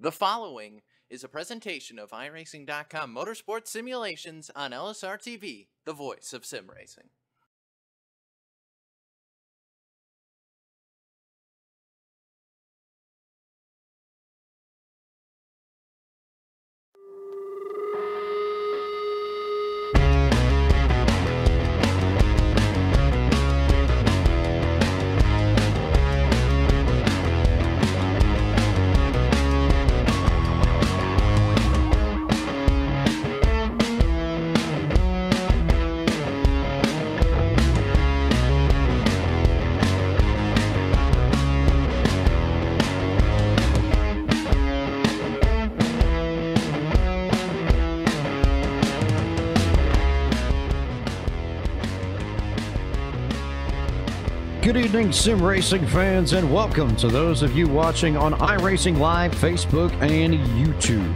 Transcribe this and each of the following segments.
The following is a presentation of iRacing.com Motorsport Simulations on LSRTV, the voice of sim racing. Good evening, sim racing fans, and welcome to those of you watching on iRacing Live, Facebook, and YouTube.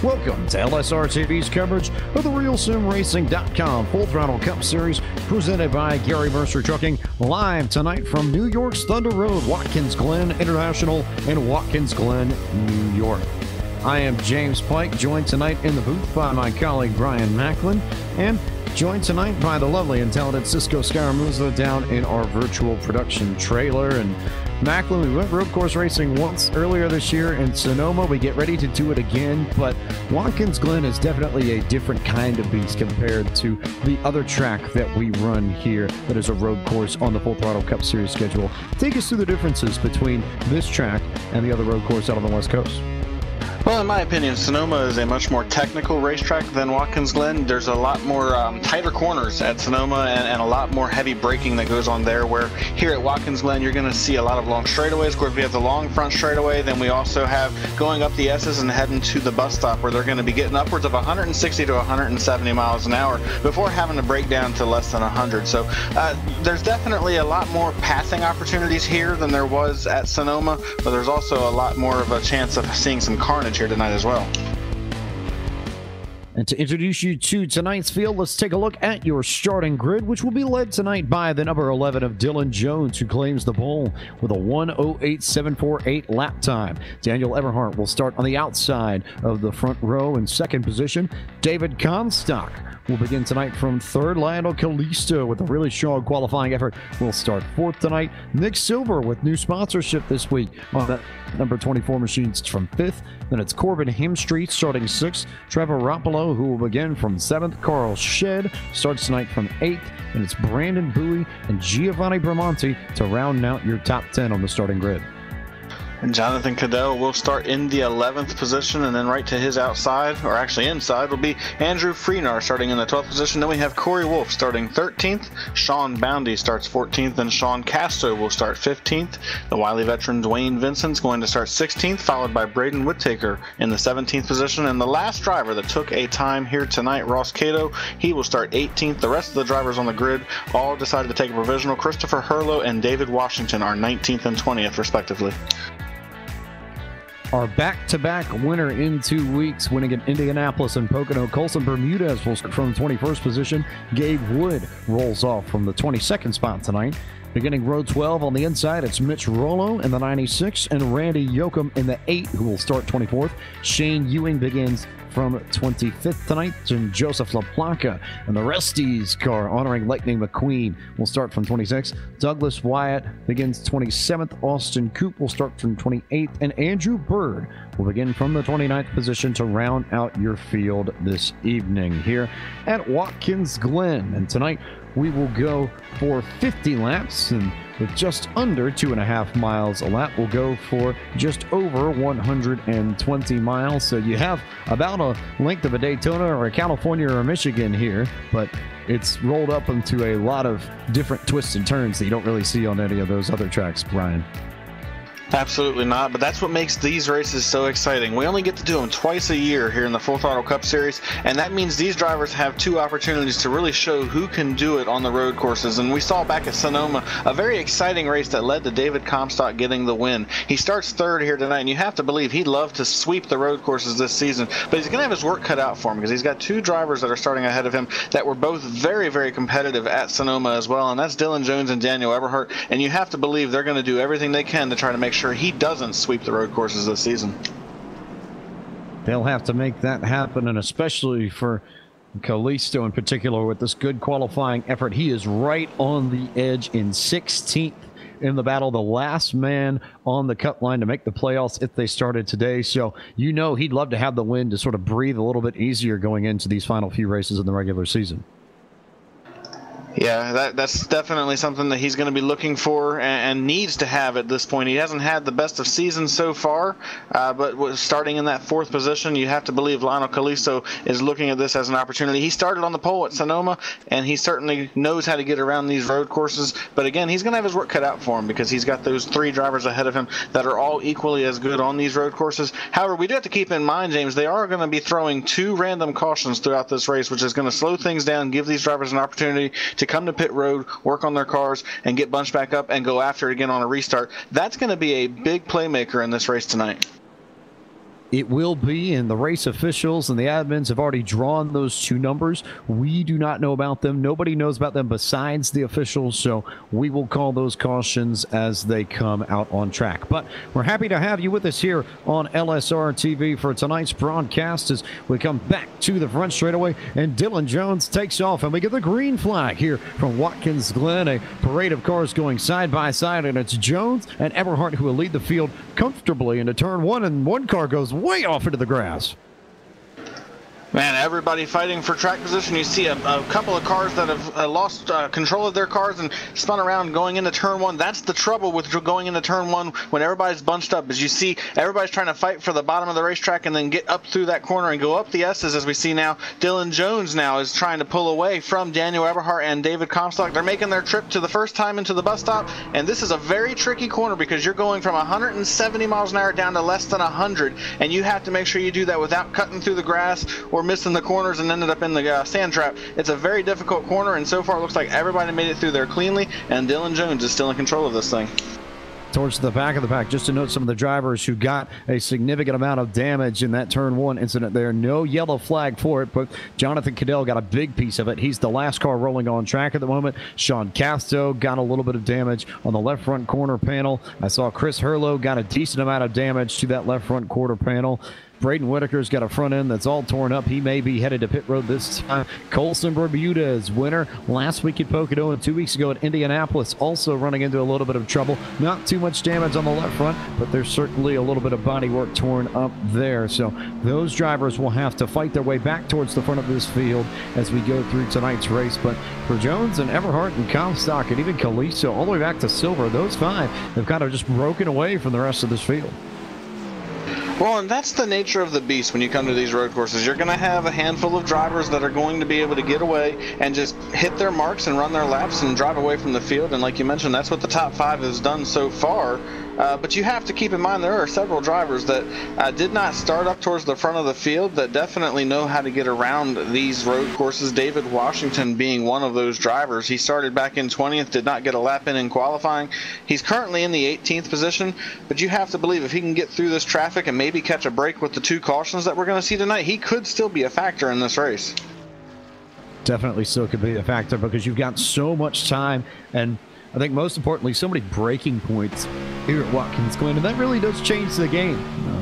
Welcome to LSRTV's coverage of the RealSimRacing.com Full Throttle Cup Series presented by Gary Mercer Trucking, live tonight from New York's Thunder Road, Watkins, Glen International in Watkins, Glen, New York. I am James Pike, joined tonight in the booth by my colleague Brian Macklin, and joined tonight by the lovely and talented Cisco Scaramuzza down in our virtual production trailer. And Macklin, we went road course racing once earlier this year in Sonoma. We get ready to do it again, but Watkins Glen is definitely a different kind of beast compared to the other track that we run here that is a road course on the Full Throttle Cup Series schedule. Take us through the differences between this track and the other road course out on the West Coast. Well, in my opinion, Sonoma is a much more technical racetrack than Watkins Glen. There's a lot more tighter corners at Sonoma and a lot more heavy braking that goes on there, where here at Watkins Glen, you're going to see a lot of long straightaways. Of course, we have the long front straightaway. Then we also have going up the S's and heading to the bus stop, where they're going to be getting upwards of 160 to 170 miles an hour before having to break down to less than 100. So there's definitely a lot more passing opportunities here than there was at Sonoma, but there's also a lot more of a chance of seeing some carnage here tonight as well. And to introduce you to tonight's field, let's take a look at your starting grid, which will be led tonight by the number 11 of Dylan Jones, who claims the pole with a 1:08.748 lap time. Daniel Eberhardt will start on the outside of the front row in second position. David Comstock will begin tonight from third. Lionel Kalisto with a really strong qualifying effort will start fourth tonight. Nick Silver with new sponsorship this week on that number 24 machines from fifth. Then it's Corbin Hemstreet starting sixth. Trevor Roppolo, who will begin from seventh. Carl Shedd starts tonight from eighth. And it's Brandon Bowie and Giovanni Bramonti to round out your top 10 on the starting grid. And Jonathan Cadell will start in the 11th position, and then right to his outside, or actually inside, will be Andrew Freenar starting in the 12th position. Then we have Corey Wolf starting 13th. Sean Boundy starts 14th, and Sean Castro will start 15th. The Wiley veteran Dwayne Vincent's going to start 16th, followed by Braden Whittaker in the 17th position. And the last driver that took a time here tonight, Ross Cato, he will start 18th. The rest of the drivers on the grid all decided to take a provisional. Christopher Hurlow and David Washington are 19th and 20th, respectively. Our back-to-back winner in 2 weeks, winning at Indianapolis and Pocono. Colson Bermudez will start from 21st position. Gabe Wood rolls off from the 22nd spot tonight. Beginning row 12 on the inside, it's Mitch Rollo in the 96 and Randy Yoakum in the 8, who will start 24th. Shane Ewing begins from 25th tonight, and Joseph LaPlaca and the Resties car honoring Lightning McQueen will start from 26th. Douglas Wyatt begins 27th. Austin Coop will start from 28th, and Andrew Bird will begin from the 29th position to round out your field this evening here at Watkins Glen. And tonight we will go for 50 laps, and with just under 2.5 miles a lap, we'll go for just over 120 miles. So you have about a length of a Daytona or a California or a Michigan here, but it's rolled up into a lot of different twists and turns that you don't really see on any of those other tracks, Brian. Absolutely not, but that's what makes these races so exciting. We only get to do them twice a year here in the Full Throttle Cup Series, and that means these drivers have two opportunities to really show who can do it on the road courses. And we saw back at Sonoma a very exciting race that led to David Comstock getting the win. He starts third here tonight, and you have to believe he'd love to sweep the road courses this season, but he's going to have his work cut out for him because he's got two drivers that are starting ahead of him that were both very, very competitive at Sonoma as well, and that's Dylan Jones and Daniel Eberhardt, and you have to believe they're going to do everything they can to try to make sure he doesn't sweep the road courses this season. they'll have to make that happen, and especially for Kalisto in particular with this good qualifying effort. He is right on the edge in 16th in the battle, the last man on the cut line to make the playoffs if they started today. So you know he'd love to have the win to sort of breathe a little bit easier going into these final few races in the regular season. Yeah, that's definitely something that he's going to be looking for and needs to have at this point. He hasn't had the best of seasons so far, but starting in that 4th position, you have to believe Lionel Kalisto is looking at this as an opportunity. He started on the pole at Sonoma, and he certainly knows how to get around these road courses. But again, he's going to have his work cut out for him because he's got those 3 drivers ahead of him that are all equally as good on these road courses. However, we do have to keep in mind, James, they are going to be throwing 2 random cautions throughout this race, which is going to slow things down, give these drivers an opportunity to come to pit road, work on their cars, and get bunched back up and go after it again on a restart. That's going to be a big playmaker in this race tonight. It will be, and the race officials and the admins have already drawn those 2 numbers. We do not know about them. Nobody knows about them besides the officials, so we will call those cautions as they come out on track. But we're happy to have you with us here on LSR TV for tonight's broadcast as we come back to the front straightaway, and Dylan Jones takes off, and we get the green flag here from Watkins Glen, a parade of cars going side by side, and it's Jones and Everhart who will lead the field comfortably into turn 1, and one car goes way off into the grass. Man, everybody fighting for track position. You see a couple of cars that have lost control of their cars and spun around going into turn 1. That's the trouble with going into turn 1 when everybody's bunched up, is you see everybody's trying to fight for the bottom of the racetrack and then get up through that corner and go up the S's, as we see now. Dylan Jones now is trying to pull away from Daniel Eberhardt and David Comstock. They're making their trip to the first time into the bus stop, and this is a very tricky corner because you're going from 170 miles an hour down to less than 100, and you have to make sure you do that without cutting through the grass or missing the corners and ended up in the sand trap. It's a very difficult corner, and so far it looks like everybody made it through there cleanly, and Dylan Jones is still in control of this thing. Towards the back of the pack, just to note some of the drivers who got a significant amount of damage in that turn 1 incident there. No yellow flag for it, but Jonathan Cadell got a big piece of it. He's the last car rolling on track at the moment. Sean Casto got a little bit of damage on the left front corner panel. I saw Chris Hurlow got a decent amount of damage to that left front quarter panel. Braden Whitaker's got a front end that's all torn up. He may be headed to pit road this time. Colson Bermudez, winner last week at Pocono and 2 weeks ago at Indianapolis, also running into a little bit of trouble. Not too much damage on the left front, but there's certainly a little bit of body work torn up there. So those drivers will have to fight their way back towards the front of this field as we go through tonight's race. But for Jones and Everhart and Comstock and even Kalisto all the way back to Silver, those 5 have kind of just broken away from the rest of this field. Well, and that's the nature of the beast when you come to these road courses. You're going to have a handful of drivers that are going to be able to get away and just hit their marks and run their laps and drive away from the field. And like you mentioned, that's what the top 5 has done so far. But you have to keep in mind there are several drivers that did not start up towards the front of the field that definitely know how to get around these road courses. David Washington being one of those drivers. He started back in 20th, did not get a lap in qualifying. He's currently in the 18th position, but you have to believe if he can get through this traffic and maybe catch a break with the 2 cautions that we're going to see tonight, he could still be a factor in this race. Definitely still could be a factor because you've got so much time, and I think most importantly, so many braking points here at Watkins Glen, and that really does change the game.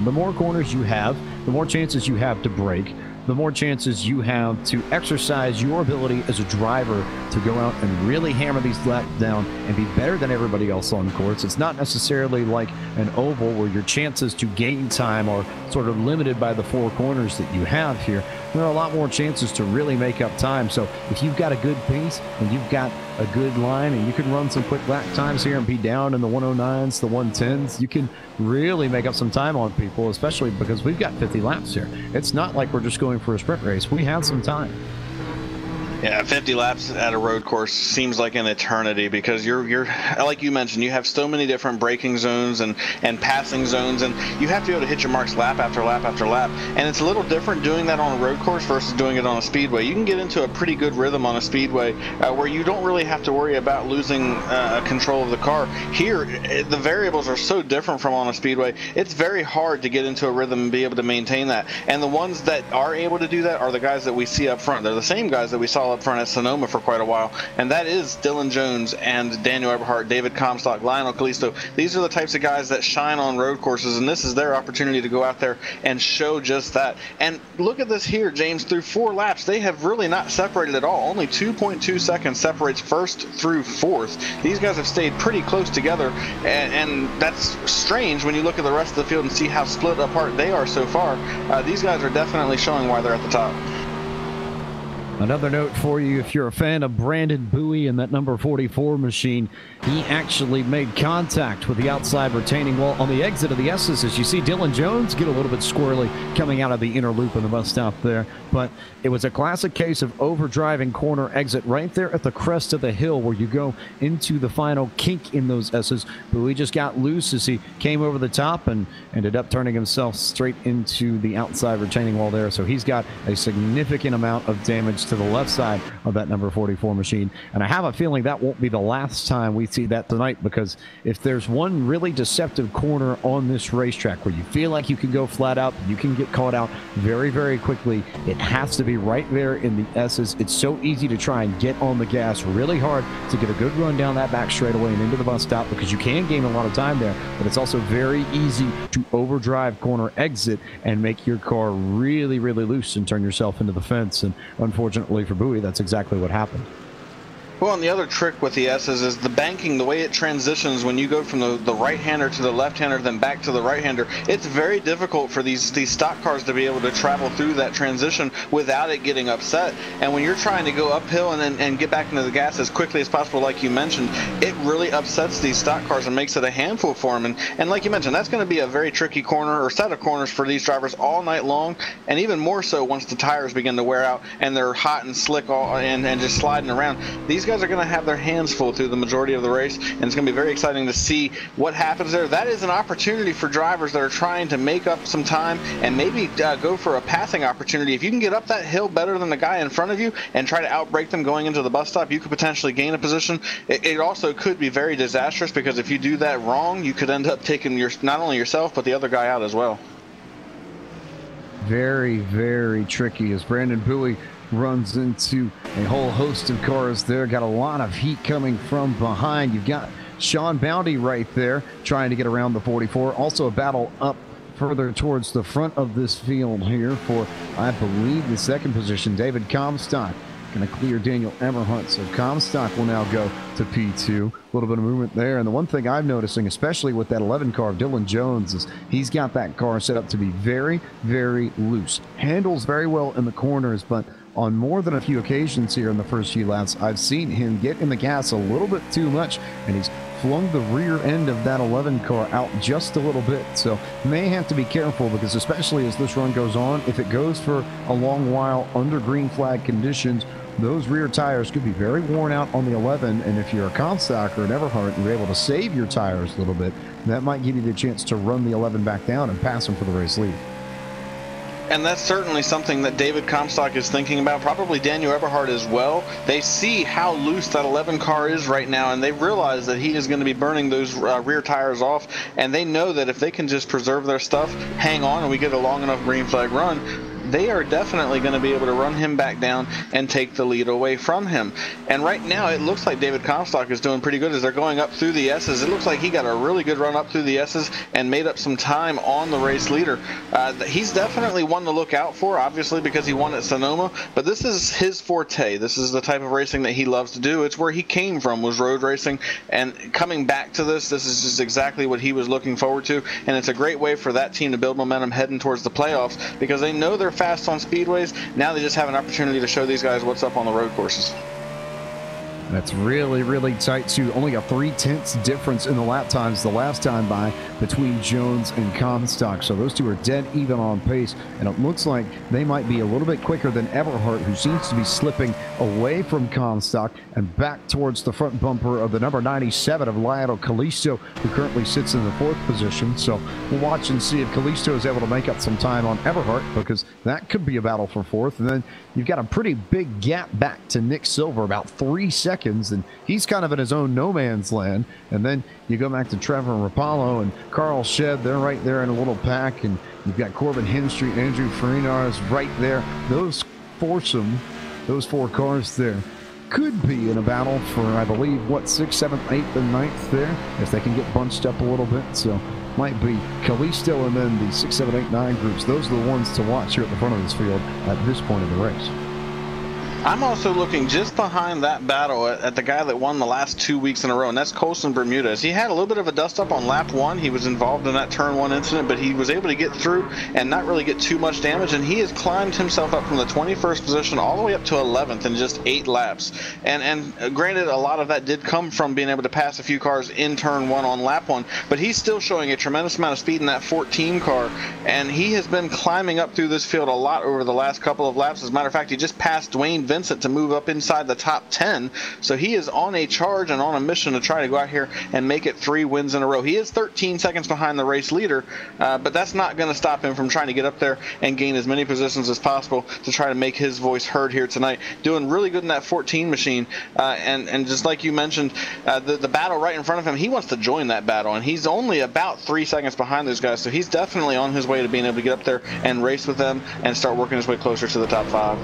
The more corners you have, the more chances you have to brake, the more chances you have to exercise your ability as a driver to go out and really hammer these laps down and be better than everybody else on course. It's not necessarily like an oval where your chances to gain time are sort of limited by the 4 corners that you have here. There are a lot more chances to really make up time. So if you've got a good pace and you've got a good line and you can run some quick lap times here and be down in the 109s, the 110s, you can really make up some time on people, especially because we've got 50 laps here. It's not like we're just going for a sprint race. We have some time. Yeah, 50 laps at a road course seems like an eternity because you're like you mentioned, you have so many different braking zones and passing zones, and you have to be able to hit your marks lap after lap after lap. And it's a little different doing that on a road course versus doing it on a speedway. You can get into a pretty good rhythm on a speedway where you don't really have to worry about losing control of the car. Here, the variables are so different from on a speedway. It's very hard to get into a rhythm and be able to maintain that. And the ones that are able to do that are the guys that we see up front. They're the same guys that we saw battle up front at Sonoma for quite a while, and that is Dylan Jones and Daniel Eberhardt, David Comstock, Lionel Kalisto. These are the types of guys that shine on road courses, and this is their opportunity to go out there and show just that. And look at this here, James. Through 4 laps, they have really not separated at all. Only 2.2 seconds separates first through fourth. These guys have stayed pretty close together, and that's strange when you look at the rest of the field and see how split apart they are so far. These guys are definitely showing why they're at the top. Another note for you, if you're a fan of Brandon Bowie and that number 44 machine, he actually made contact with the outside retaining wall on the exit of the S's. As you see Dylan Jones get a little bit squirrely coming out of the inner loop in the bus stop there. But it was a classic case of overdriving corner exit right there at the crest of the hill where you go into the final kink in those S's. Bowie just got loose as he came over the top and ended up turning himself straight into the outside retaining wall there. So he's got a significant amount of damage to the left side of that number 44 machine. And I have a feeling that won't be the last time we see that tonight, because if there's one really deceptive corner on this racetrack where you feel like you can go flat out, you can get caught out very, very quickly, it has to be right there in the S's. It's so easy to try and get on the gas really hard to get a good run down that back straightaway and into the bus stop, because you can gain a lot of time there, but it's also very easy to overdrive corner exit and make your car really, really loose and turn yourself into the fence. And unfortunately for Bowie, that's exactly what happened. Well, and the other trick with the S's is the banking, the way it transitions when you go from the right-hander to the left-hander, then back to the right-hander. It's very difficult for these stock cars to be able to travel through that transition without it getting upset. And when you're trying to go uphill and get back into the gas as quickly as possible, like you mentioned, it really upsets these stock cars and makes it a handful for them. And like you mentioned, that's going to be a very tricky corner or set of corners for these drivers all night long, and even more so once the tires begin to wear out and they're hot and slick and just sliding around. These guys are going to have their hands full through the majority of the race, and it's going to be very exciting to see what happens there. That is an opportunity for drivers that are trying to make up some time and maybe go for a passing opportunity. If you can get up that hill better than the guy in front of you and try to outbrake them going into the bus stop, you could potentially gain a position. It also could be very disastrous, because if you do that wrong, you could end up taking not only yourself but the other guy out as well. Very, very tricky as Brandon Bowie runs into a whole host of cars there. Got a lot of heat coming from behind. You've got Sean Bounty right there trying to get around the 44. Also a battle up further towards the front of this field here for, I believe, the second position. David Comstock going to clear Daniel Eberhardt. So Comstock will now go to P2. A little bit of movement there. And the one thing I'm noticing, especially with that 11 car of Dylan Jones, is he's got that car set up to be very, very loose. Handles very well in the corners, but on more than a few occasions here in the first few laps, I've seen him get in the gas a little bit too much, and he's flung the rear end of that 11 car out just a little bit. So may have to be careful, because especially as this run goes on, if it goes for a long while under green flag conditions, those rear tires could be very worn out on the 11, and if you're a Comstock or an Eberhardt and you're able to save your tires a little bit, that might give you the chance to run the 11 back down and pass him for the race lead. And that's certainly something that David Comstock is thinking about, probably Daniel Eberhardt as well. They see how loose that 11 car is right now, and they realize that he is going to be burning those rear tires off, and they know that if they can just preserve their stuff, hang on, and we get a long enough green flag run, they are definitely going to be able to run him back down and take the lead away from him. And right now it looks like David Comstock is doing pretty good as they're going up through the S's. It looks like he got a really good run up through the S's and made up some time on the race leader. He's definitely one to look out for, obviously, because he won at Sonoma, but this is his forte. This is the type of racing that he loves to do. It's where he came from, was road racing, and coming back to this is just exactly what he was looking forward to, and it's a great way for that team to build momentum heading towards the playoffs, because they know they're fast on speedways. Now they just have an opportunity to show these guys what's up on the road courses. That's really, really tight too. Only a 3/10 difference in the lap times the last time by between Jones and Comstock. So those two are dead even on pace, and it looks like they might be a little bit quicker than Eberhardt, who seems to be slipping away from Comstock and back towards the front bumper of the number 97 of Lionel Kalisto, who currently sits in the 4th position. So we'll watch and see if Kalisto is able to make up some time on Eberhardt, because that could be a battle for 4th. And then you've got a pretty big gap back to Nick Silver, about 3 seconds, and he's kind of in his own no man's land. And then you go back to Trevor Rapallo and Carl Shedd. They're right there in a little pack, and you've got Corbin Henstreet, Andrew Farinas right there. Those foursome those 4 cars there could be in a battle for, I believe, what, 6th, 7th, 8th, and 9th there, if they can get bunched up a little bit. So might be Callisto and then the 6, 7, 8, 9 groups. Those are the ones to watch here at the front of this field at this point in the race. I'm also looking just behind that battle at the guy that won the last 2 weeks in a row, and that's Colson Bermudez. He had a little bit of a dust-up on lap 1. He was involved in that turn 1 incident, but he was able to get through and not really get too much damage, and he has climbed himself up from the 21st position all the way up to 11th in just 8 laps. And granted, a lot of that did come from being able to pass a few cars in turn 1 on lap 1, but he's still showing a tremendous amount of speed in that 14 car, and he has been climbing up through this field a lot over the last couple of laps. As a matter of fact, he just passed Dwayne Vincent to move up inside the top 10, so he is on a charge and on a mission to try to go out here and make it 3 wins in a row. He is 13 seconds behind the race leader, but that's not going to stop him from trying to get up there and gain as many positions as possible to try to make his voice heard here tonight. Doing really good in that 14 machine, and just like you mentioned, the battle right in front of him, he wants to join that battle, and he's only about 3 seconds behind those guys, so he's definitely on his way to being able to get up there and race with them and start working his way closer to the top 5.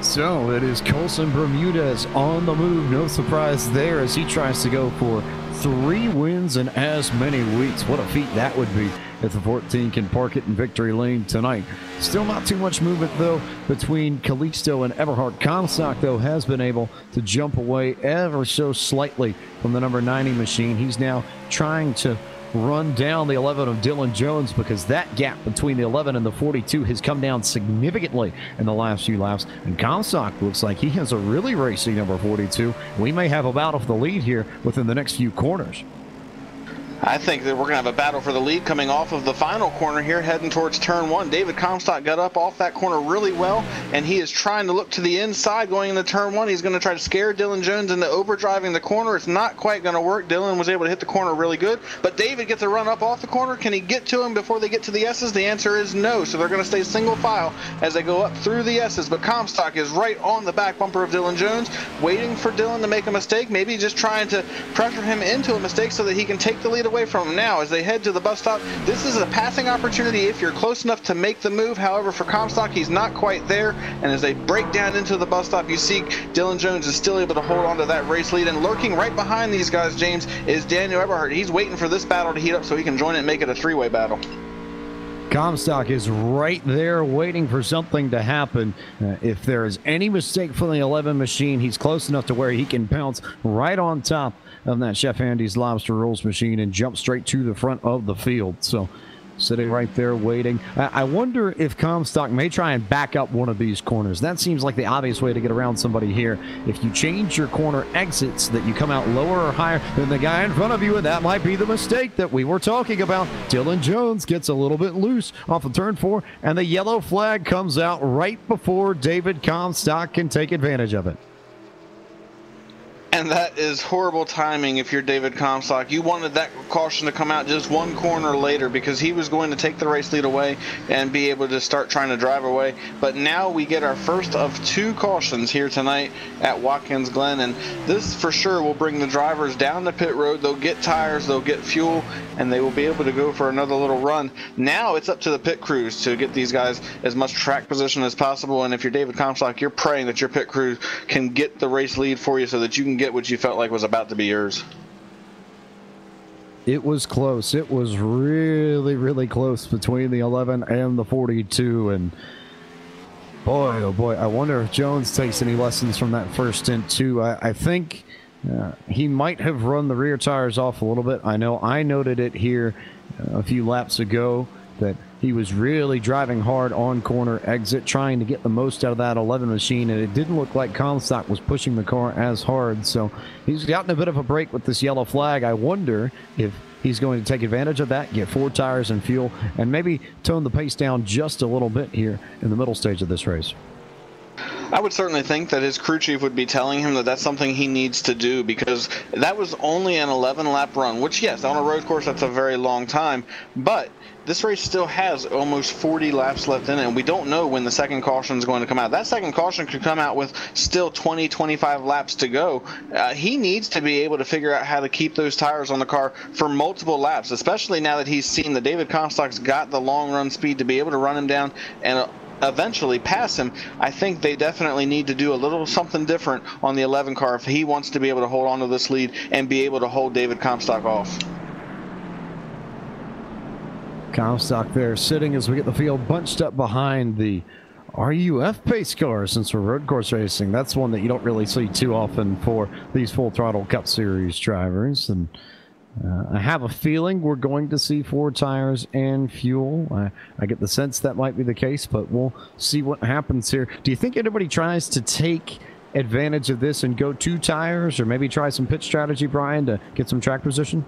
So it is Colson Bermudez on the move. No surprise there as he tries to go for 3 wins in as many weeks. What a feat that would be if the 14 can park it in victory lane tonight. Still not too much movement, though, between Callisto and Eberhard. Comstock, though, has been able to jump away ever so slightly from the number 90 machine. He's now trying to run down the 11 of Dylan Jones because that gap between the 11 and the 42 has come down significantly in the last few laps. And Comstock looks like he has a really racy number 42. We may have a battle for the lead here within the next few corners. I think that we're going to have a battle for the lead coming off of the final corner here, heading towards turn 1. David Comstock got up off that corner really well, and he is trying to look to the inside going into turn 1. He's going to try to scare Dylan Jones into overdriving the corner. It's not quite going to work. Dylan was able to hit the corner really good, but David gets a run up off the corner. Can he get to him before they get to the S's? The answer is no, so they're going to stay single file as they go up through the S's, but Comstock is right on the back bumper of Dylan Jones, waiting for Dylan to make a mistake, maybe just trying to pressure him into a mistake so that he can take the lead away from him. Now, as they head to the bus stop, this is a passing opportunity if you're close enough to make the move. However, for Comstock, he's not quite there, and as they break down into the bus stop, you see Dylan Jones is still able to hold on to that race lead, and lurking right behind these guys, James, is Daniel Eberhard. He's waiting for this battle to heat up so he can join it and make it a 3-way battle. Comstock is right there waiting for something to happen. If there is any mistake from the 11 machine, he's close enough to where he can bounce right on top of that Chef Andy's Lobster Rolls machine and jump straight to the front of the field. So sitting right there waiting. I wonder if Comstock may try and back up one of these corners. That seems like the obvious way to get around somebody here. If you change your corner exits, that you come out lower or higher than the guy in front of you, and that might be the mistake that we were talking about. Dylan Jones gets a little bit loose off of turn 4, and the yellow flag comes out right before David Comstock can take advantage of it. And that is horrible timing if you're David Comstock. You wanted that caution to come out just one corner later because he was going to take the race lead away and be able to start trying to drive away. But now we get our first of 2 cautions here tonight at Watkins Glen, and this for sure will bring the drivers down the pit road. They'll get tires, they'll get fuel, and they will be able to go for another little run. Now it's up to the pit crews to get these guys as much track position as possible, and if you're David Comstock, you're praying that your pit crew can get the race lead for you so that you can get what you felt like was about to be yours. It was close. It was really, really close between the 11 and the 42. And boy, oh boy, I wonder if Jones takes any lessons from that first stint too. I think he might have run the rear tires off a little bit. I know I noted it here a few laps ago that he was really driving hard on corner exit, trying to get the most out of that 11 machine, and it didn't look like Comstock was pushing the car as hard. So he's gotten a bit of a break with this yellow flag. I wonder if he's going to take advantage of that, get 4 tires and fuel, and maybe tone the pace down just a little bit here in the middle stage of this race. I would certainly think that his crew chief would be telling him that that's something he needs to do, because that was only an 11-lap run, which, yes, on a road course, that's a very long time, but this race still has almost 40 laps left in it, and we don't know when the second caution is going to come out. That second caution could come out with still 20, 25 laps to go. He needs to be able to figure out how to keep those tires on the car for multiple laps, especially now that he's seen that David Comstock's got the long run speed to be able to run him down and eventually pass him, I think they definitely need to do a little something different on the 11 car if he wants to be able to hold on to this lead and be able to hold David Comstock off. Comstock there sitting as we get the field bunched up behind the RUF pace car. Since we're road course racing, that's one that you don't really see too often for these Full Throttle Cup Series drivers. And I have a feeling we're going to see 4 tires and fuel. I get the sense that might be the case, but we'll see what happens here. Do you think anybody tries to take advantage of this and go 2 tires, or maybe try some pit strategy, Brian, to get some track position?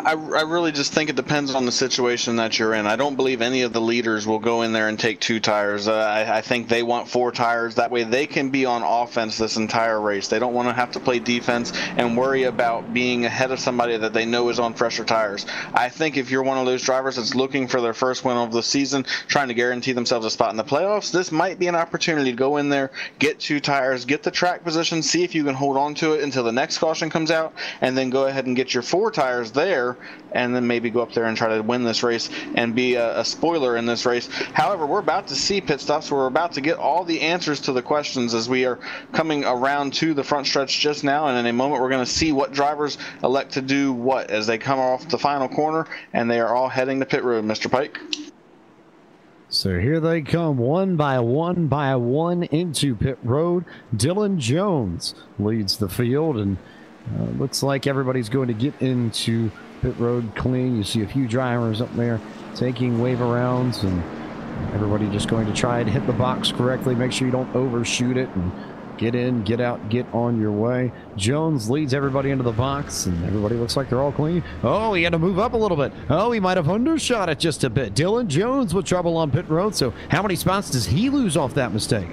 I really just think it depends on the situation that you're in. I don't believe any of the leaders will go in there and take 2 tires. I think they want 4 tires. That way they can be on offense this entire race. They don't want to have to play defense and worry about being ahead of somebody that they know is on fresher tires. I think if you're one of those drivers that's looking for their first win of the season, trying to guarantee themselves a spot in the playoffs, this might be an opportunity to go in there, get 2 tires, get the track position, see if you can hold on to it until the next caution comes out, and then go ahead and get your 4 tires there, and then maybe go up there and try to win this race and be a spoiler in this race. However, we're about to see pit stops. We're about to get all the answers to the questions as we are coming around to the front stretch just now, and in a moment we're going to see what drivers elect to do what as they come off the final corner, and they are all heading to pit road. Mr. Pike? So here they come, one by one into pit road. Dylan Jones leads the field, and looks like everybody's going to get into pit road clean. You see a few drivers up there taking wave arounds, and everybody just going to try to hit the box correctly. Make sure you don't overshoot it, and get in, get out, get on your way. Jones leads everybody into the box, and everybody looks like they're all clean. Oh, he had to move up a little bit. Oh, he might have undershot it just a bit. Dylan Jones with trouble on pit road. So how many spots does he lose off that mistake?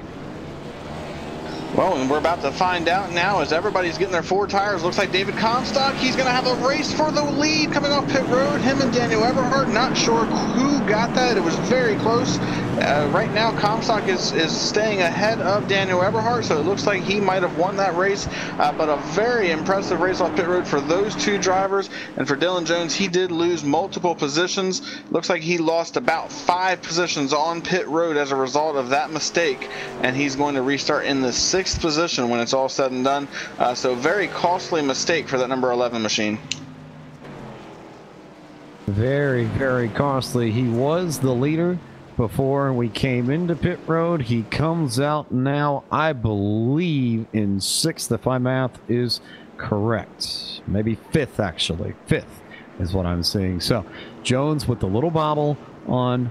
Well, and we're about to find out now as everybody's getting their 4 tires. Looks like David Comstock, he's going to have a race for the lead coming off pit road. Him and Daniel Eberhardt, not sure who got that. It was very close. Right now, Comstock is staying ahead of Daniel Eberhardt, so it looks like he might have won that race. But a very impressive race off pit road for those 2 drivers. And for Dylan Jones, he did lose multiple positions. Looks like he lost about 5 positions on pit road as a result of that mistake. And he's going to restart in the 6th position when it's all said and done. So very costly mistake for that number 11 machine. Very, very costly. He was the leader before we came into pit road. He comes out now, I believe, in 6th, if my math is correct. Maybe 5th, actually. 5th is what I'm seeing. So Jones with the little bobble on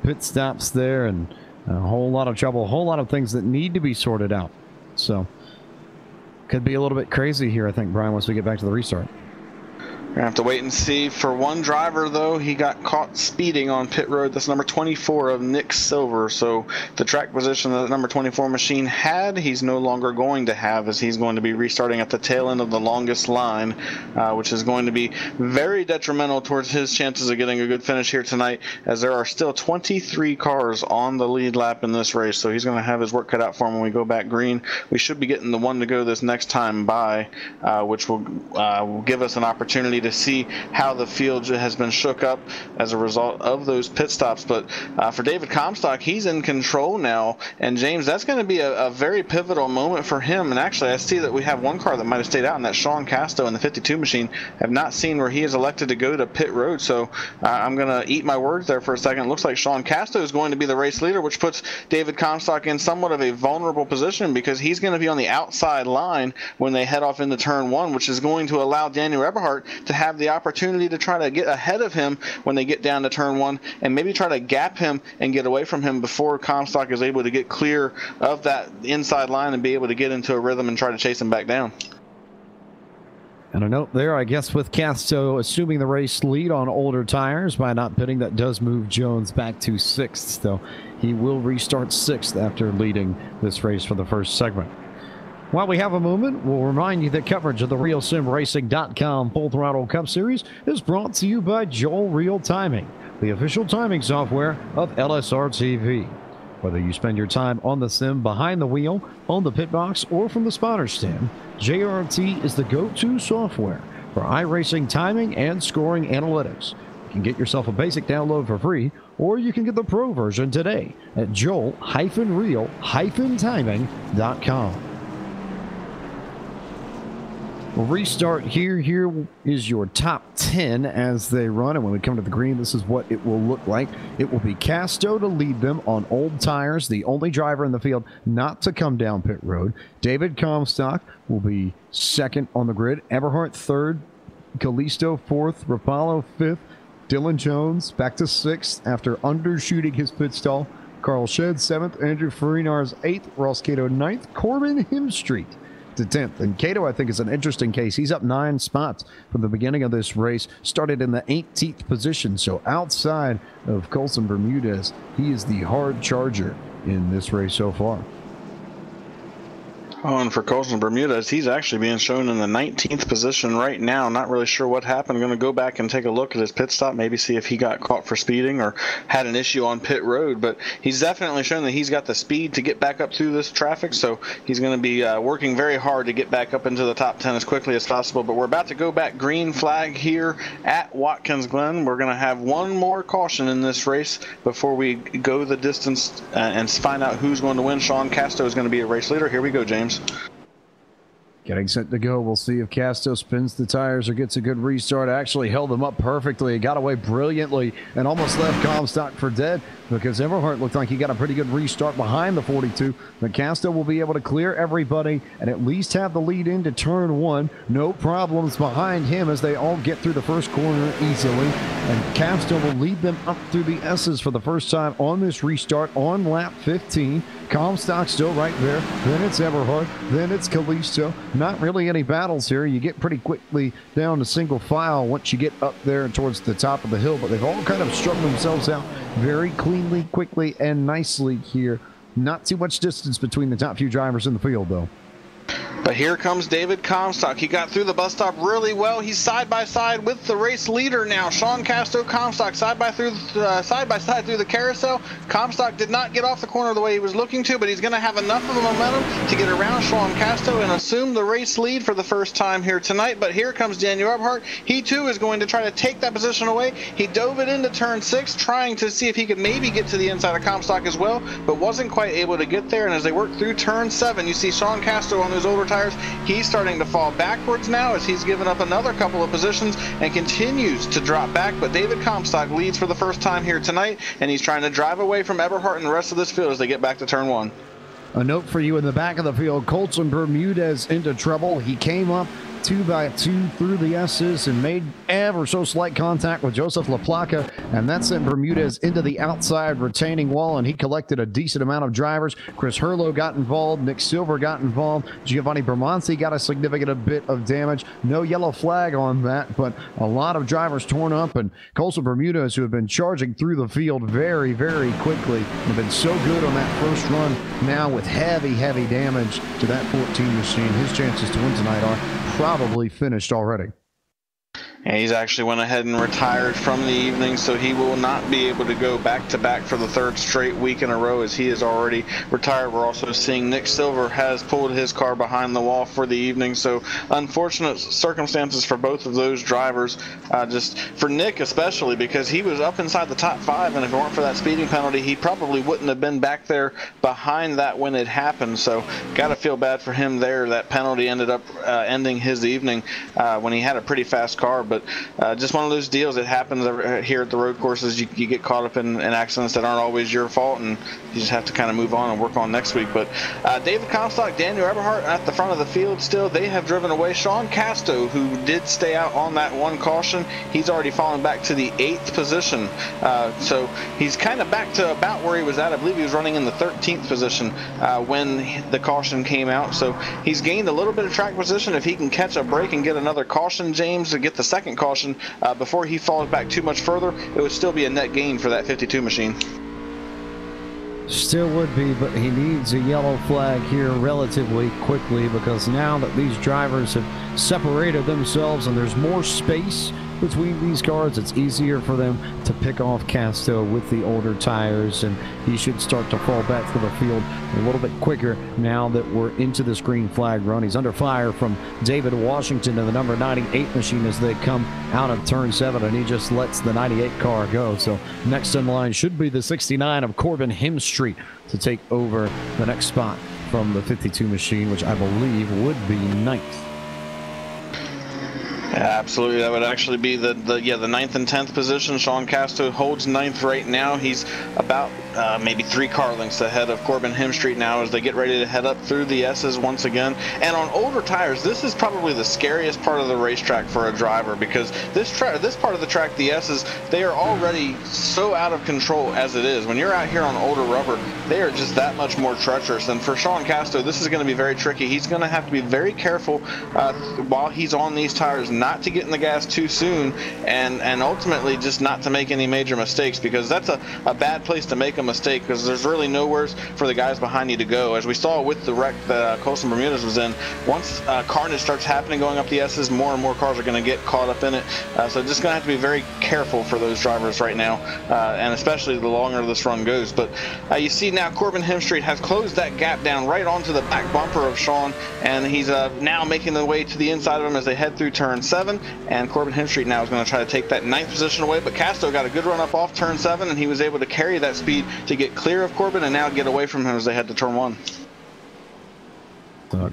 pit stops there, and a whole lot of trouble, a whole lot of things that need to be sorted out. So could be a little bit crazy here, I think, Brian, once we get back to the restart. We're going to have to wait and see. For one driver, though, he got caught speeding on pit road. That's number 24 of Nick Silver. So the track position that number 24 machine had, he's no longer going to have, as he's going to be restarting at the tail end of the longest line, which is going to be very detrimental towards his chances of getting a good finish here tonight, as there are still 23 cars on the lead lap in this race. So he's going to have his work cut out for him when we go back green. We should be getting the one to go this next time by, which will give us an opportunity to see how the field has been shook up as a result of those pit stops. But for David Comstock, he's in control now, and James, that's going to be a very pivotal moment for him. And actually, I see that we have one car that might have stayed out, and that's Sean Casto in the 52 machine. Have not seen where he is elected to go to pit road, so I'm going to eat my words there for a second. It looks like Sean Casto is going to be the race leader, which puts David Comstock in somewhat of a vulnerable position, because he's going to be on the outside line when they head off into turn 1, which is going to allow Daniel Eberhardt to have the opportunity to try to get ahead of him when they get down to turn 1, and maybe try to gap him and get away from him before Comstock is able to get clear of that inside line and be able to get into a rhythm and try to chase him back down. And a note there, I guess, with Casto assuming the race lead on older tires by not pitting, that does move Jones back to 6th. So he will restart 6th after leading this race for the first segment. While we have a moment, we'll remind you that coverage of the RealSimRacing.com Full Throttle Cup Series is brought to you by Joel Real Timing, the official timing software of LSRTV. Whether you spend your time on the sim, behind the wheel, on the pit box, or from the spotter stand, JRT is the go-to software for iRacing timing and scoring analytics. can get yourself a basic download for free, or you can get the pro version today at joel-real-timing.com. We'll restart here. Here is your top 10 as they run, and when we come to the green, this is what it will look like. It will be Casto to lead them on old tires, the only driver in the field not to come down pit road. David Comstock will be second on the grid. Eberhardt third, Callisto fourth, Rapallo fifth, Dylan Jones back to sixth after undershooting his pit stall. Carl Shedd seventh, Andrew Farinars eighth, Ross Cato ninth, Corbin Himstreet to 10th. And Cato, I think, is an interesting case. He's up 9 spots from the beginning of this race, started in the 18th position. So outside of Colson Bermudez, he is the hard charger in this race so far. Oh, and for Colson Bermudez, he's actually being shown in the 19th position right now. Not really sure what happened. I'm going to go back and take a look at his pit stop, maybe see if he got caught for speeding or had an issue on pit road. But he's definitely shown that he's got the speed to get back up through this traffic, so he's going to be working very hard to get back up into the top 10 as quickly as possible. But we're about to go back green flag here at Watkins Glen. We're going to have one more caution in this race before we go the distance and find out who's going to win. Sean Casto is going to be a race leader. Here we go, James. Getting set to go. We'll see if Casto spins the tires or gets a good restart. Actually held them up perfectly. Got away brilliantly and almost left Comstock for dead because Eberhardt looked like he got a pretty good restart behind the 42. But Casto will be able to clear everybody and at least have the lead into turn 1. No problems behind him as they all get through the first corner easily. And Casto will lead them up through the S's for the first time on this restart on lap 15. Comstock still right there. Then it's Eberhardt. Then it's Callisto. Not really any battles here. You get pretty quickly down to single file once you get up there towards the top of the hill. But they've all kind of strung themselves out very cleanly, quickly, and nicely here. Not too much distance between the top few drivers in the field, though. But here comes David Comstock. He got through the bus stop really well. He's side by side with the race leader now. Sean Casto, Comstock side by side through the carousel. Comstock did not get off the corner the way he was looking to, but he's going to have enough of the momentum to get around Sean Casto and assume the race lead for the first time here tonight. But here comes Daniel Eberhardt. He too is going to try to take that position away. He dove it into turn 6, trying to see if he could maybe get to the inside of Comstock as well, but wasn't quite able to get there. And as they work through turn 7, you see Sean Casto on those older tires. He's starting to fall backwards now as he's given up another couple of positions and continues to drop back. But David Comstock leads for the first time here tonight, and he's trying to drive away from Eberhardt and the rest of this field as they get back to turn 1. A note for you in the back of the field, Colson Bermudez into trouble. He came up 2 by 2 through the S's and made ever so slight contact with Joseph LaPlaca, and that sent Bermudez into the outside retaining wall, and he collected a decent amount of drivers. Chris Hurlow got involved, Nick Silver got involved, Giovanni Bermonti got a significant bit of damage. No yellow flag on that, but a lot of drivers torn up, and Colson Bermudez, who have been charging through the field very, very quickly, have been so good on that first run, now with heavy, heavy damage to that 14 machine. His chances to win tonight are probably finished already. And he's actually went ahead and retired from the evening, so he will not be able to go back-to-back for the 3rd straight week in a row as he is already retired. We're also seeing Nick Silver has pulled his car behind the wall for the evening, so unfortunate circumstances for both of those drivers. Just for Nick especially, because he was up inside the top 5, and if it weren't for that speeding penalty, he probably wouldn't have been back there behind that when it happened. So got to feel bad for him there. That penalty ended up ending his evening when he had a pretty fast car. But just one of those deals that happens here at the road courses. You get caught up in accidents that aren't always your fault, and you just have to kind of move on and work on next week. But David Comstock, Daniel Eberhardt at the front of the field still. They have driven away Sean Casto, who did stay out on that one caution. He's already fallen back to the 8th position. So he's kind of back to about where he was at. I believe he was running in the 13th position when the caution came out. So he's gained a little bit of track position. If he can catch a break and get another caution, James, to get the second caution before he falls back too much further, it would still be a net gain for that 52 machine. Still would be, but he needs a yellow flag here relatively quickly, because now that these drivers have separated themselves and there's more space between these cars. It's easier for them to pick off Casto with the older tires, and he should start to fall back to the field a little bit quicker now that we're into this green flag run. He's under fire from David Washington to the number 98 machine as they come out of turn 7, and he just lets the 98 car go. So next in line should be the 69 of Corbin Hemstreet to take over the next spot from the 52 machine, which I believe would be 9th. Yeah, absolutely. That would actually be the 9th and 10th position. Sean Casto holds 9th right now. He's about maybe 3 car lengths ahead of Corbin Hemstreet now as they get ready to head up through the S's once again. And on older tires, this is probably the scariest part of the racetrack for a driver, because this part of the track, the S's, they are already so out of control as it is. When you're out here on older rubber, they are just that much more treacherous. And for Sean Casto, this is going to be very tricky. He's going to have to be very careful while he's on these tires not to get in the gas too soon, and ultimately just not to make any major mistakes, because that's a bad place to make a mistake, because there's really nowhere for the guys behind you to go. As we saw with the wreck that Colson Bermudez was in, once carnage starts happening going up the S's, more and more cars are going to get caught up in it. So just going to have to be very careful for those drivers right now, and especially the longer this run goes. But you see now Corbin Hemstreet has closed that gap down right onto the back bumper of Sean, and he's now making the way to the inside of him as they head through turn 7. And Corbin Hemstreet now is going to try to take that 9th position away, but Casto got a good run up off turn 7, and he was able to carry that speed to get clear of Corbin and now get away from him as they head to turn 1.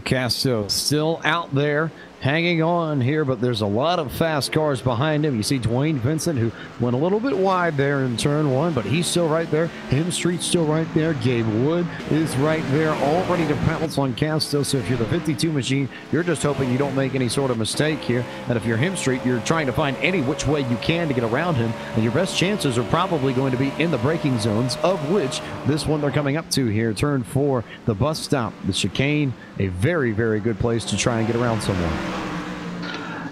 Casto still out there hanging on here, but there's a lot of fast cars behind him. You see Dwayne Vincent, who went a little bit wide there in turn 1, but he's still right there. Hemstreet's still right there. Gabe Wood is right there, all ready to pounce on Casto. So if you're the 52 machine, you're just hoping you don't make any sort of mistake here. And if you're Hemstreet, you're trying to find any which way you can to get around him. And your best chances are probably going to be in the braking zones, of which this one they're coming up to here. Turn 4, the bus stop, the chicane, a very, very good place to try and get around someone.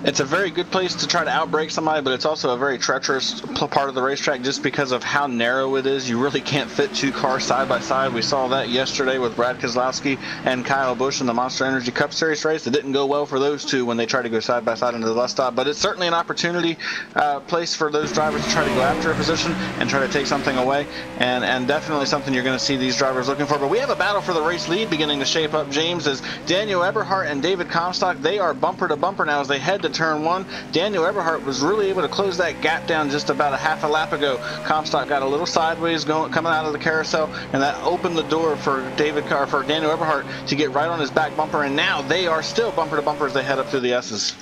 It's a very good place to try to outbrake somebody, but it's also a very treacherous part of the racetrack just because of how narrow it is. You really can't fit 2 cars side by side. We saw that yesterday with Brad Keselowski and Kyle Busch in the Monster Energy Cup Series race. It didn't go well for those two when they tried to go side by side into the bus stop, but it's certainly an opportunity place for those drivers to try to go after a position and try to take something away, and definitely something you're going to see these drivers looking for. But we have a battle for the race lead beginning to shape up, James, as Daniel Eberhardt and David Comstock, they are bumper to bumper now as they head to turn 1. Daniel Eberhardt was really able to close that gap down just about a half a lap ago. Comstock got a little sideways coming out of the carousel, and that opened the door for Daniel Eberhardt to get right on his back bumper, and now they are still bumper to bumper as they head up through the S's.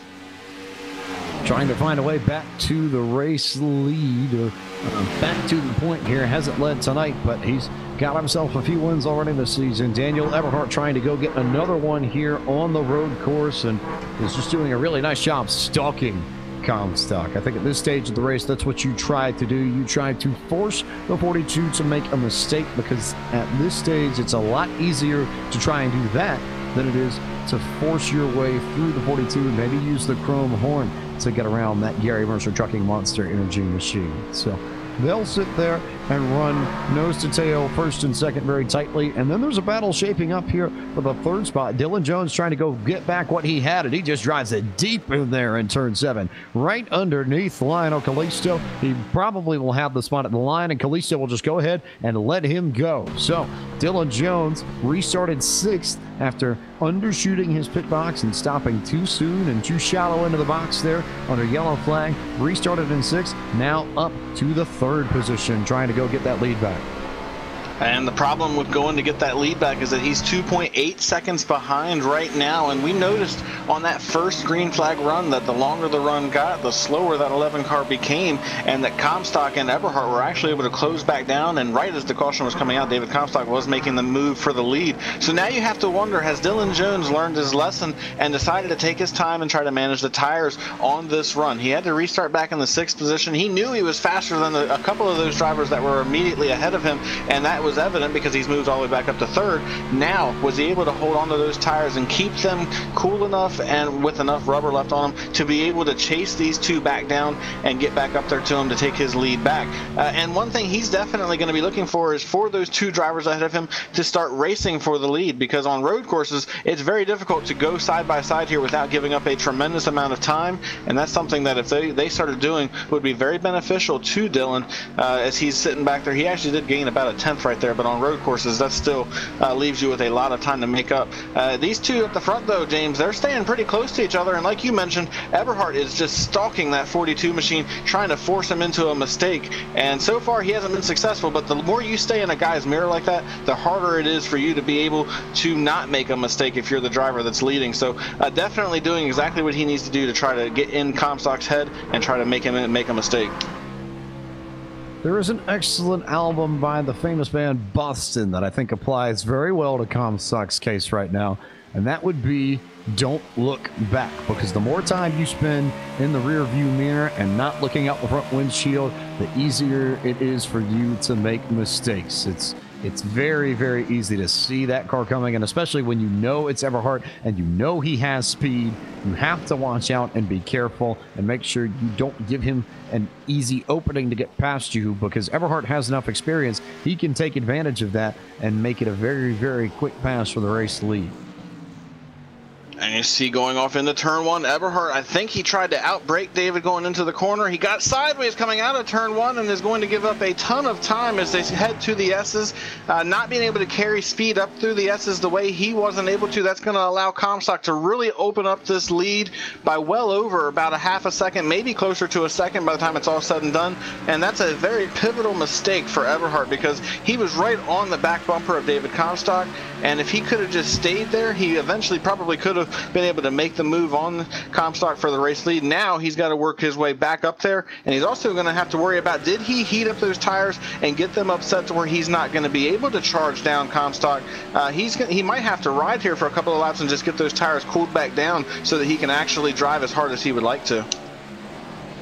Trying to find a way back to the race lead, or back to the point here. Hasn't led tonight, but he's got himself a few wins already this season. Daniel Eberhardt trying to go get another one here on the road course, and is just doing a really nice job stalking Comstock. I think at this stage of the race, that's what you try to do. You try to force the 42 to make a mistake, because at this stage, it's a lot easier to try and do that than it is to force your way through the 42 and maybe use the chrome horn to get around that Gary Mercer Trucking Monster Energy machine. So they'll sit there and run nose to tail, first and second very tightly. And then there's a battle shaping up here for the 3rd spot. Dylan Jones trying to go get back what he had, and he just drives it deep in there in turn 7, right underneath Lionel Callisto. He probably will have the spot at the line, and Callisto will just go ahead and let him go. So Dylan Jones restarted 6th after undershooting his pit box and stopping too soon and too shallow into the box there under yellow flag. Restarted in 6th, now up to the 3rd position, trying to go get that lead back. And the problem with going to get that lead back is that he's 2.8 seconds behind right now. And we noticed on that first green flag run that the longer the run got, the slower that 11 car became, and that Comstock and Eberhardt were actually able to close back down. And right as the caution was coming out, David Comstock was making the move for the lead. So now you have to wonder, has Dylan Jones learned his lesson and decided to take his time and try to manage the tires on this run? He had to restart back in the 6th position. He knew he was faster than a couple of those drivers that were immediately ahead of him, and that was evident because he's moved all the way back up to third. Now, was he able to hold on to those tires and keep them cool enough and with enough rubber left on them to be able to chase these two back down and get back up there to him to take his lead back? And one thing he's definitely going to be looking for is for those two drivers ahead of him to start racing for the lead, because on road courses, it's very difficult to go side by side here without giving up a tremendous amount of time, and that's something that if they started doing would be very beneficial to Dylan as he's sitting back there. He actually did gain about a 10th right there, but on road courses, that still leaves you with a lot of time to make up. These two at the front, though, James, they're staying pretty close to each other, and like you mentioned, Eberhard is just stalking that 42 machine, trying to force him into a mistake, and so far he hasn't been successful. But the more you stay in a guy's mirror like that, the harder it is for you to be able to not make a mistake if you're the driver that's leading. So definitely doing exactly what he needs to do to try to get in Comstock's head and try to make him make a mistake. There is an excellent album by the famous band Boston that I think applies very well to Comstock's case right now, and that would be Don't Look Back, because the more time you spend in the rear view mirror and not looking out the front windshield, the easier it is for you to make mistakes. It's very, very easy to see that car coming, and especially when you know it's Eberhard and you know he has speed, you have to watch out and be careful and make sure you don't give him an easy opening to get past you, because Eberhard has enough experience. He can take advantage of that and make it a very, very quick pass for the race lead. And you see going off into turn one, Eberhard, I think he tried to outbrake David going into the corner. He got sideways coming out of turn one and is going to give up a ton of time as they head to the S's. Not being able to carry speed up through the S's the way he wasn't able to, that's going to allow Comstock to really open up this lead by well over about a half a second, maybe closer to a second by the time it's all said and done. And that's a very pivotal mistake for Eberhard, because he was right on the back bumper of David Comstock, and if he could have just stayed there, he eventually probably could have been able to make the move on Comstock for the race lead. Now he's got to work his way back up there, and he's also going to have to worry about, did he heat up those tires and get them upset to where he's not going to be able to charge down Comstock? He might have to ride here for a couple of laps and just get those tires cooled back down so that he can actually drive as hard as he would like to.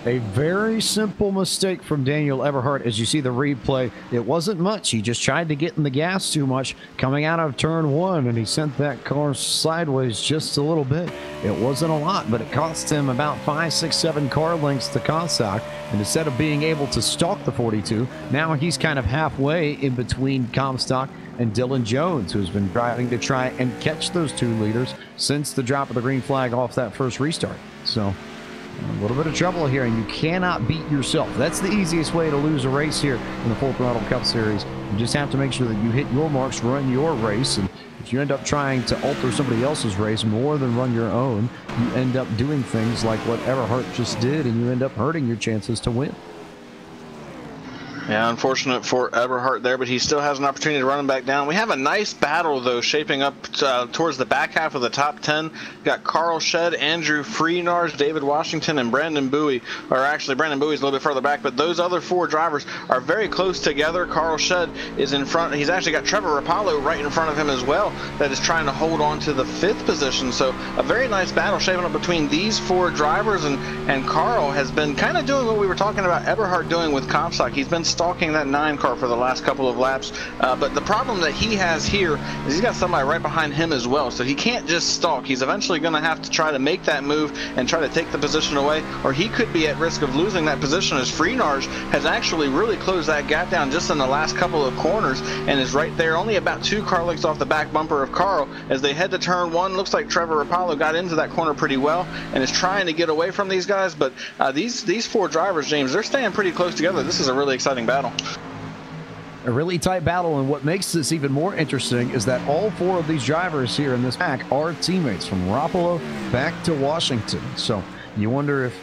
A very simple mistake from Daniel Eberhard. As you see the replay, it wasn't much. He just tried to get in the gas too much coming out of turn one, and he sent that car sideways just a little bit. It wasn't a lot, but it cost him about 5, 6, 7 car lengths to Comstock. And instead of being able to stalk the 42, now he's kind of halfway in between Comstock and Dylan Jones, who's been driving to try and catch those two leaders since the drop of the green flag off that first restart. So a little bit of trouble here, and you cannot beat yourself. That's the easiest way to lose a race here in the Full Throttle Cup Series. You just have to make sure that you hit your marks, run your race, and if you end up trying to alter somebody else's race more than run your own, you end up doing things like what Eberhard just did, and you end up hurting your chances to win. Yeah, unfortunate for Eberhard there, but he still has an opportunity to run him back down. We have a nice battle, though, shaping up towards the back half of the top 10. We've got Carl Shedd, Andrew Freenars, David Washington, and Brandon Bowie. Or actually, Brandon Bowie's a little bit further back, but those other 4 drivers are very close together. Carl Shedd is in front. He's actually got Trevor Rapallo right in front of him as well, that is trying to hold on to the 5th position. So a very nice battle shaping up between these 4 drivers, and Carl has been kind of doing what we were talking about Eberhard doing with Comstock. He's been stalking that 9 car for the last couple of laps, but the problem that he has here is he's got somebody right behind him as well, so he can't just stalk. He's eventually going to have to try to make that move and try to take the position away, or he could be at risk of losing that position, as Freenars has actually really closed that gap down just in the last couple of corners and is right there, only about 2 car lengths off the back bumper of Carl. As they head to turn 1, looks like Trevor Rapallo got into that corner pretty well and is trying to get away from these guys, but these 4 drivers, James, they're staying pretty close together. This is a really exciting battle. A really tight battle, and what makes this even more interesting is that all 4 of these drivers here in this pack are teammates from Rapallo back to Washington. So you wonder if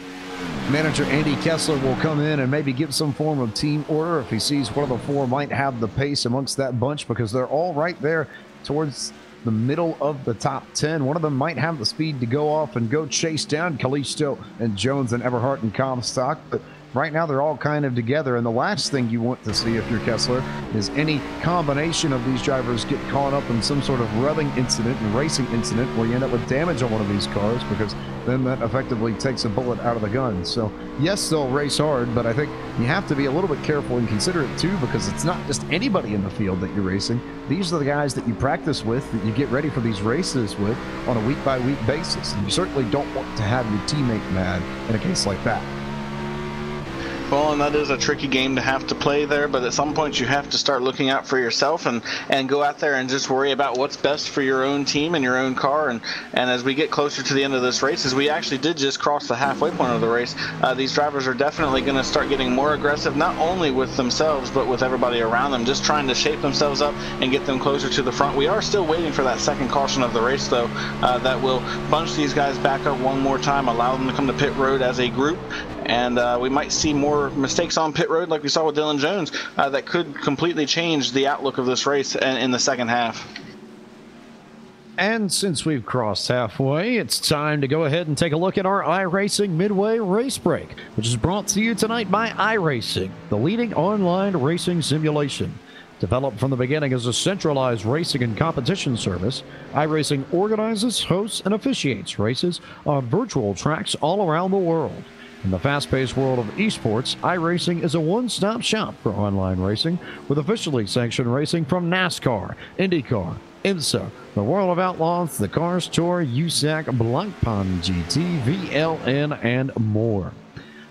manager Andy Kessler will come in and maybe give some form of team order if he sees one of the 4 might have the pace amongst that bunch, because they're all right there towards the middle of the top 10. One of them might have the speed to go off and go chase down Kalisto and Jones and Eberhard and Comstock, but right now they're all kind of together. And the last thing you want to see if you're Kessler is any combination of these drivers get caught up in some sort of rubbing incident and racing incident where you end up with damage on one of these cars, because then that effectively takes a bullet out of the gun. So yes, they'll race hard, but I think you have to be a little bit careful and considerate too, because it's not just anybody in the field that you're racing. These are the guys that you practice with, that you get ready for these races with on a week-by-week basis. And you certainly don't want to have your teammate mad in a case like that. Well, and that is a tricky game to have to play there, but at some point you have to start looking out for yourself and go out there and just worry about what's best for your own team and your own car. And as we get closer to the end of this race, as we actually did just cross the halfway point of the race, these drivers are definitely going to start getting more aggressive, not only with themselves, but with everybody around them, just trying to shape themselves up and get them closer to the front. We are still waiting for that second caution of the race, though, that will bunch these guys back up one more time, allow them to come to pit road as a group. And we might see more mistakes on pit road like we saw with Dylan Jones that could completely change the outlook of this race in the second half. And since we've crossed halfway, it's time to go ahead and take a look at our iRacing Midway Race Break, which is brought to you tonight by iRacing, the leading online racing simulation. Developed from the beginning as a centralized racing and competition service, iRacing organizes, hosts, and officiates races on virtual tracks all around the world. In the fast-paced world of esports, iRacing is a one-stop shop for online racing, with officially sanctioned racing from NASCAR, IndyCar, IMSA, the World of Outlaws, the Cars Tour, USAC, Blancpain GT, VLN, and more.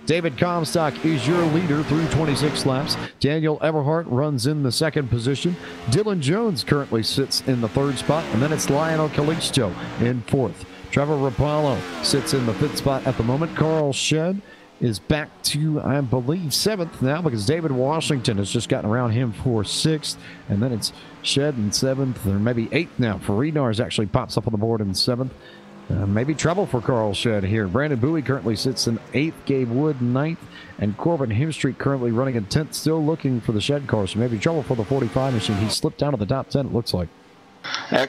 David Comstock is your leader through 26 laps. Daniel Everhart runs in the second position. Dylan Jones currently sits in the third spot, and then it's Lionel Calixto in fourth. Trevor Rapallo sits in the fifth spot at the moment. Carl Shedd is back to, I believe, seventh now, because David Washington has just gotten around him for sixth. And then it's Shedd in seventh, or maybe eighth now. Farinars actually pops up on the board in seventh. Maybe trouble for Carl Shedd here. Brandon Bowie currently sits in eighth. Gabe Wood ninth. And Corbin Hemstreet currently running in 10th, still looking for the Shedd car. So maybe trouble for the 45 machine. He slipped out of the top 10, it looks like.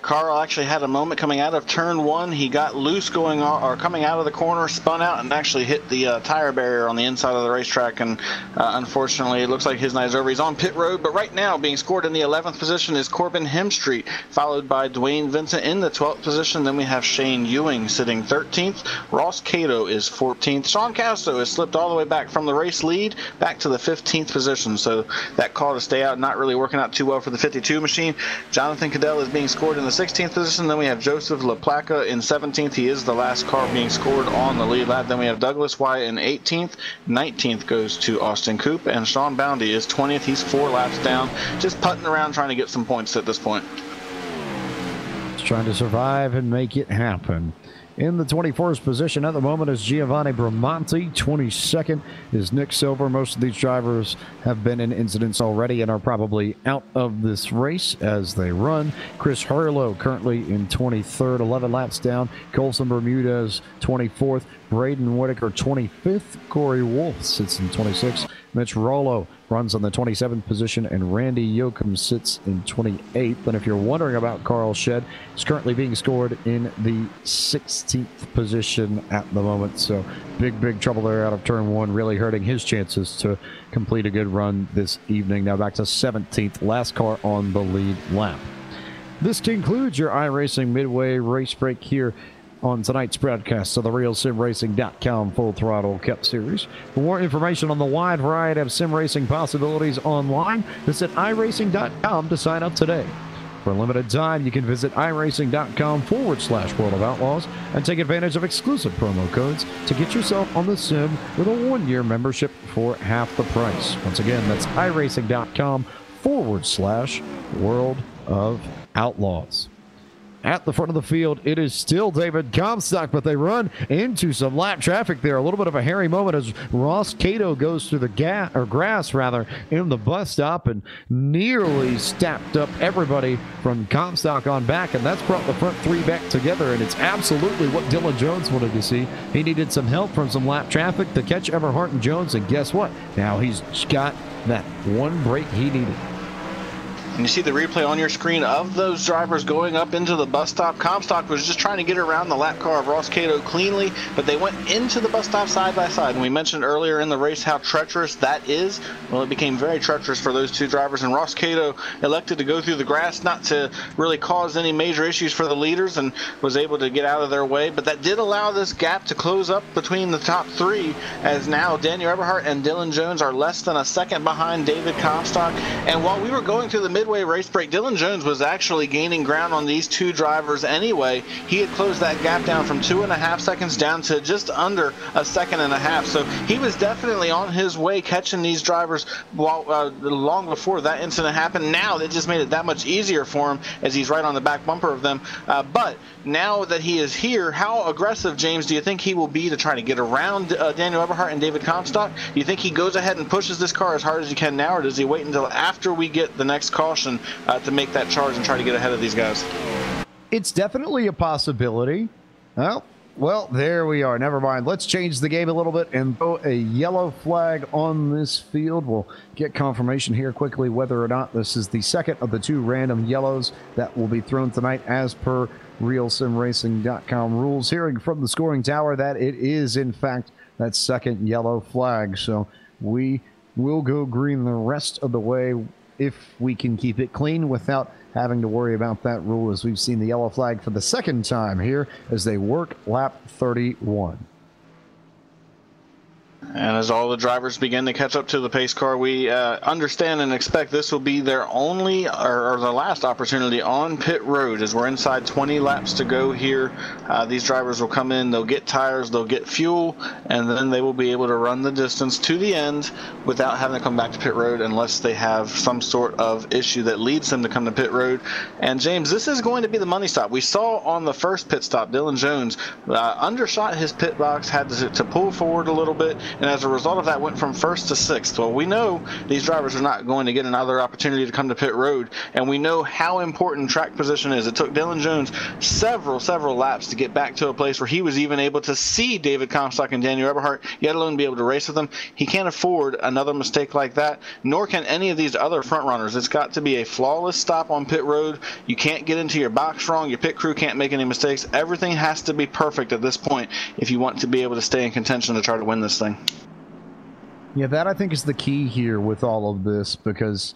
Carl actually had a moment coming out of turn one. He got loose coming out of the corner, spun out, and actually hit the tire barrier on the inside of the racetrack. And unfortunately, it looks like his night is over. He's on pit road, but right now being scored in the 11th position is Corbin Hemstreet, followed by Dwayne Vincent in the 12th position. Then we have Shane Ewing sitting 13th. Ross Cato is 14th. Sean Castro has slipped all the way back from the race lead back to the 15th position. So that call to stay out not really working out too well for the 52 machine. Jonathan Cadell is being scored in the 16th position. Then we have Joseph LaPlaca in 17th. He is the last car being scored on the lead lap. Then we have Douglas Wyatt in 18th. 19th goes to Austin Coop, and Sean Boundy is 20th. He's 4 laps down, just putting around trying to get some points at this point. Just trying to survive and make it happen. In the 21st position at the moment is Giovanni Bramonti. 22nd is Nick Silver. Most of these drivers have been in incidents already and are probably out of this race as they run. Chris Harlow currently in 23rd, 11 laps down. Colson Bermudez 24th. Braden Whitaker 25th. Corey Wolf sits in 26th. Mitch Rollo runs on the 27th position, and Randy Yoakum sits in 28th. And if you're wondering about Carl Shedd, he's currently being scored in the 16th position at the moment. So big trouble there out of turn one, really hurting his chances to complete a good run this evening. Now back to 17th, last car on the lead lap. This concludes your iRacing Midway Race Break here on tonight's broadcast of the RealSimRacing.com Full Throttle Cup Series. For more information on the wide variety of sim racing possibilities online, visit iRacing.com to sign up today. For a limited time, you can visit iRacing.com/World of Outlaws and take advantage of exclusive promo codes to get yourself on the sim with a 1-year membership for half the price. Once again, that's iRacing.com/World of Outlaws. At the front of the field, it is still David Comstock, but they run into some lap traffic there. A little bit of a hairy moment as Ross Cato goes through the grass in the bus stop and nearly stacked up everybody from Comstock on back, and that's brought the front three back together, and it's absolutely what Dylan Jones wanted to see. He needed some help from some lap traffic to catch Everhart and Jones, and guess what? Now he's got that one break he needed. And you see the replay on your screen of those drivers going up into the bus stop. Comstock was just trying to get around the lap car of Ross Cato cleanly, but they went into the bus stop side by side. And we mentioned earlier in the race how treacherous that is. Well, it became very treacherous for those two drivers, and Ross Cato elected to go through the grass, not to really cause any major issues for the leaders, and was able to get out of their way. But that did allow this gap to close up between the top three, as now Daniel Eberhardt and Dylan Jones are less than a second behind David Comstock. And while we were going through the midway race break, Dylan Jones was actually gaining ground on these two drivers anyway. He had closed that gap down from 2.5 seconds down to just under a 1.5 seconds. So he was definitely on his way catching these drivers long before that incident happened. Now that just made it that much easier for him, as he's right on the back bumper of them. But now that he is here, how aggressive, James, do you think he will be to try to get around Daniel Eberhardt and David Comstock? Do you think he goes ahead and pushes this car as hard as he can now, or does he wait until after we get the next caution to make that charge and try to get ahead of these guys? It's definitely a possibility. Well, there we are. Never mind. Let's change the game a little bit and throw a yellow flag on this field. We'll get confirmation here quickly whether or not this is the second of the two random yellows that will be thrown tonight as per RealSimRacing.com rules. Hearing from the scoring tower that it is, in fact, that second yellow flag. So we will go green the rest of the way if we can keep it clean without having to worry about that rule, as we've seen the yellow flag for the second time here as they work lap 31. And as all the drivers begin to catch up to the pace car, we understand and expect this will be their only or the last opportunity on pit road, as we're inside 20 laps to go here. These drivers will come in, they'll get tires, they'll get fuel, and then they will be able to run the distance to the end without having to come back to pit road unless they have some sort of issue that leads them to come to pit road. And James, this is going to be the money stop. We saw on the first pit stop, Dylan Jones undershot his pit box, had to pull forward a little bit, and as a result of that went from first to sixth. Well, we know these drivers are not going to get another opportunity to come to pit road, and we know how important track position is. It took Dylan Jones several laps to get back to a place where he was even able to see David Comstock and Daniel Eberhardt, yet alone be able to race with them. He can't afford another mistake like that, nor can any of these other front runners. It's got to be a flawless stop on pit road. You can't get into your box wrong. Your pit crew can't make any mistakes. Everything has to be perfect at this point if you want to be able to stay in contention to try to win this thing. Yeah, that I think is the key here with all of this, because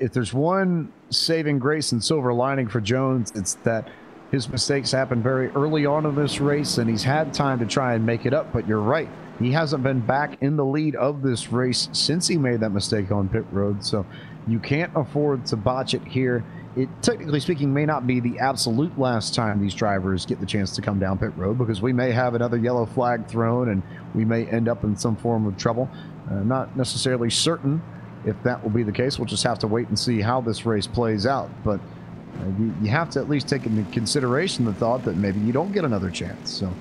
if there's one saving grace and silver lining for Jones, it's that his mistakes happened very early on in this race, and he's had time to try and make it up. But you're right, he hasn't been back in the lead of this race since he made that mistake on pit road, so you can't afford to botch it here. It, technically speaking, may not be the absolute last time these drivers get the chance to come down pit road, because we may have another yellow flag thrown and we may end up in some form of trouble. Not necessarily certain if that will be the case. We'll just have to wait and see how this race plays out. But you have to at least take into consideration the thought that maybe you don't get another chance. So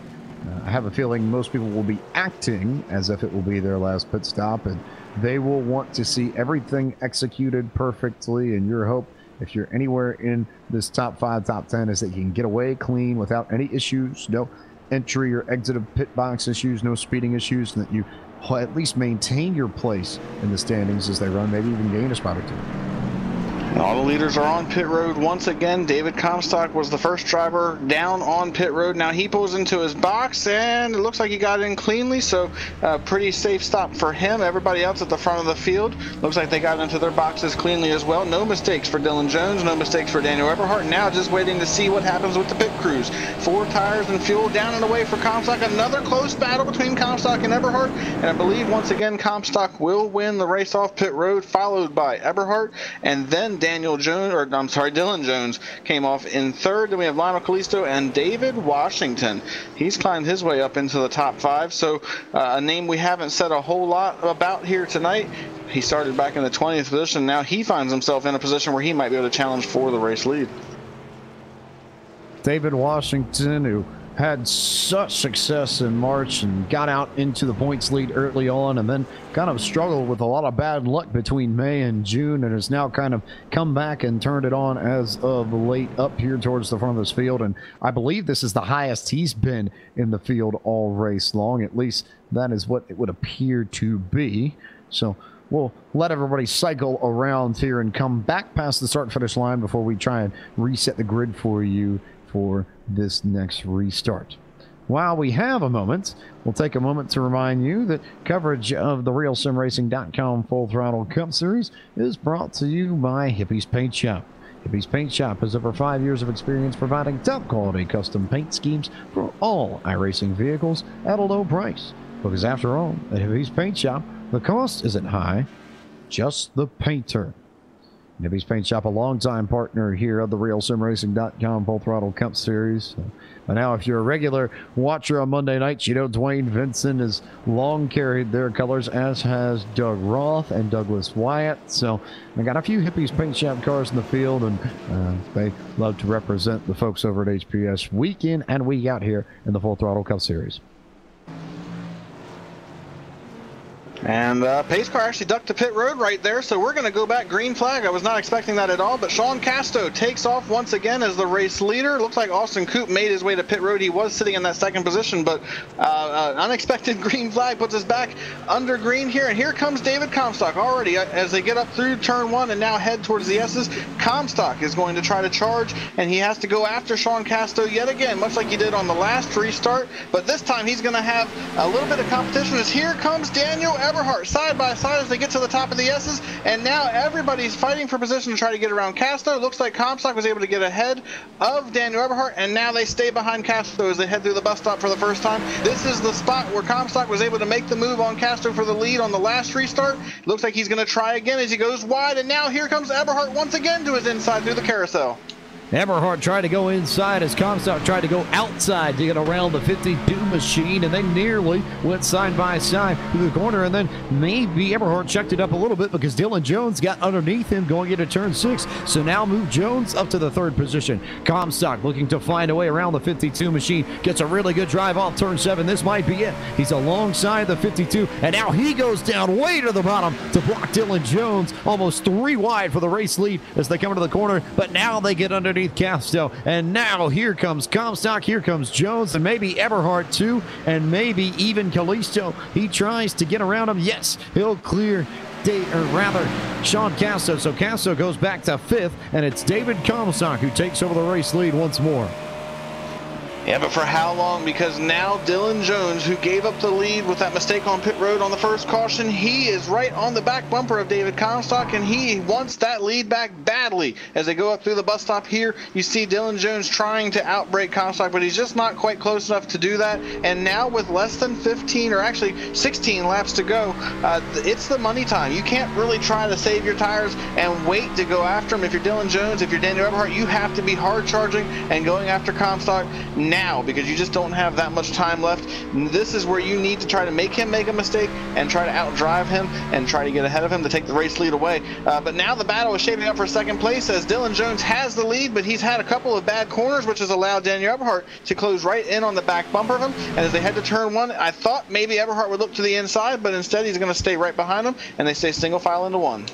I have a feeling most people will be acting as if it will be their last pit stop, and they will want to see everything executed perfectly. And your hope, if you're anywhere in this top 5, top 10, is that you can get away clean without any issues, no entry or exit of pit box issues, no speeding issues, and that you at least maintain your place in the standings as they run, maybe even gain a spot or two. All the leaders are on pit road once again. David Comstock was the first driver down on pit road. Now he pulls into his box, and it looks like he got in cleanly, so pretty safe stop for him. Everybody else at the front of the field looks like they got into their boxes cleanly as well. No mistakes for Dylan Jones, no mistakes for Daniel Eberhardt. Now just waiting to see what happens with the pit crews. 4 tires and fuel down and away for Comstock. Another close battle between Comstock and Eberhardt, and I believe once again Comstock will win the race off pit road, followed by Eberhardt, and then Dylan Jones came off in third. Then we have Lionel Callisto and David Washington. He's climbed his way up into the top 5. So a name we haven't said a whole lot about here tonight. He started back in the 20th position. Now he finds himself in a position where he might be able to challenge for the race lead. David Washington, who had such success in March and got out into the points lead early on, and then kind of struggled with a lot of bad luck between May and June, and has now kind of come back and turned it on as of late up here towards the front of this field. And I believe this is the highest he's been in the field all race long. At least that is what it would appear to be. So we'll let everybody cycle around here and come back past the start-finish line before we try and reset the grid for you for this next restart. While we have a moment, we'll take a moment to remind you that coverage of the RealSimRacing.com Full Throttle Cup Series is brought to you by Hippie's Paint Shop. Hippie's Paint Shop has over 5 years of experience providing top-quality custom paint schemes for all iRacing vehicles at a low price. Because after all, at Hippie's Paint Shop, the cost isn't high, just the painter. Hippie's Paint Shop, a longtime partner here of the RealSimRacing.com Full Throttle Cup Series. But now, if you're a regular watcher on Monday nights, you know Dwayne Vincent has long carried their colors, as has Doug Roth and Douglas Wyatt. So I got a few Hippie's Paint Shop cars in the field, and they love to represent the folks over at HPS week in and week out here in the Full Throttle Cup Series. And pace car actually ducked to pit road right there, so we're going to go back green flag. I was not expecting that at all, but Sean Casto takes off once again as the race leader. Looks like Austin Coop made his way to pit road. He was sitting in that second position, but unexpected green flag puts us back under green here, and here comes David Comstock already as they get up through turn one and now head towards the S's. Comstock is going to try to charge, and he has to go after Sean Casto yet again, much like he did on the last restart, but this time he's going to have a little bit of competition as here comes Daniel Eberhardt side by side as they get to the top of the S's, and now everybody's fighting for position to try to get around Casto. Looks like Comstock was able to get ahead of Daniel Eberhardt, and now they stay behind Casto as they head through the bus stop for the first time. This is the spot where Comstock was able to make the move on Casto for the lead on the last restart. Looks like he's going to try again as he goes wide, and now here comes Eberhardt once again to his inside through the carousel. Eberhardt tried to go inside as Comstock tried to go outside to get around the 52 machine, and they nearly went side by side through the corner, and then maybe Eberhardt checked it up a little bit because Dylan Jones got underneath him going into turn 6. So now move Jones up to the third position. Comstock looking to find a way around the 52 machine, gets a really good drive off turn 7. This might be it. He's alongside the 52, and now he goes down way to the bottom to block Dylan Jones, almost 3 wide for the race lead as they come into the corner, but now they get underneath Casto, and now here comes Comstock, here comes Jones, and maybe Eberhardt too, and maybe even Callisto. He tries to get around him. Yes, he'll clear Sean Casto. So Casto goes back to 5th, and it's David Comstock who takes over the race lead once more. Yeah, but for how long? Because now Dylan Jones, who gave up the lead with that mistake on pit road on the first caution, he is right on the back bumper of David Comstock, and he wants that lead back badly. As they go up through the bus stop here, you see Dylan Jones trying to outbrake Comstock, but he's just not quite close enough to do that. And now with less than 15, or actually 16 laps to go, it's the money time. You can't really try to save your tires and wait to go after him. If you're Dylan Jones, if you're Daniel Eberhardt, you have to be hard charging and going after Comstock now, because you just don't have that much time left. This is where you need to try to make him make a mistake and try to outdrive him and try to get ahead of him to take the race lead away. But now the battle is shaping up for second place as Dylan Jones has the lead, but he's had a couple of bad corners, which has allowed Daniel Eberhardt to close right in on the back bumper of him. And as they head to turn 1, I thought maybe Eberhardt would look to the inside, but instead he's going to stay right behind him, and they stay single file into 1.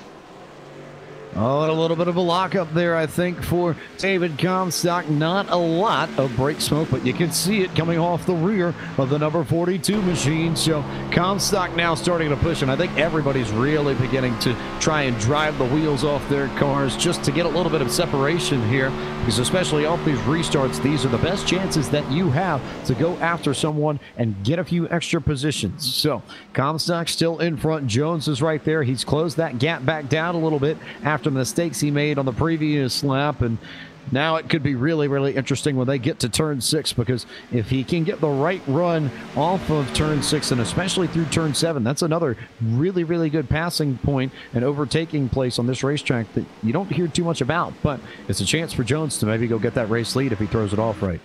Oh, and a little bit of a lockup there, I think, for David Comstock. Not a lot of brake smoke, but you can see it coming off the rear of the number 42 machine. So Comstock now starting to push, and I think everybody's really beginning to try and drive the wheels off their cars just to get a little bit of separation here, because especially off these restarts, these are the best chances that you have to go after someone and get a few extra positions. So Comstock still in front. Jones is right there. He's closed that gap back down a little bit after the mistakes he made on the previous lap, and now it could be really, really interesting when they get to turn 6, because if he can get the right run off of turn 6 and especially through turn 7, that's another really, really good passing point and overtaking place on this racetrack that you don't hear too much about, but it's a chance for Jones to maybe go get that race lead if he throws it off right.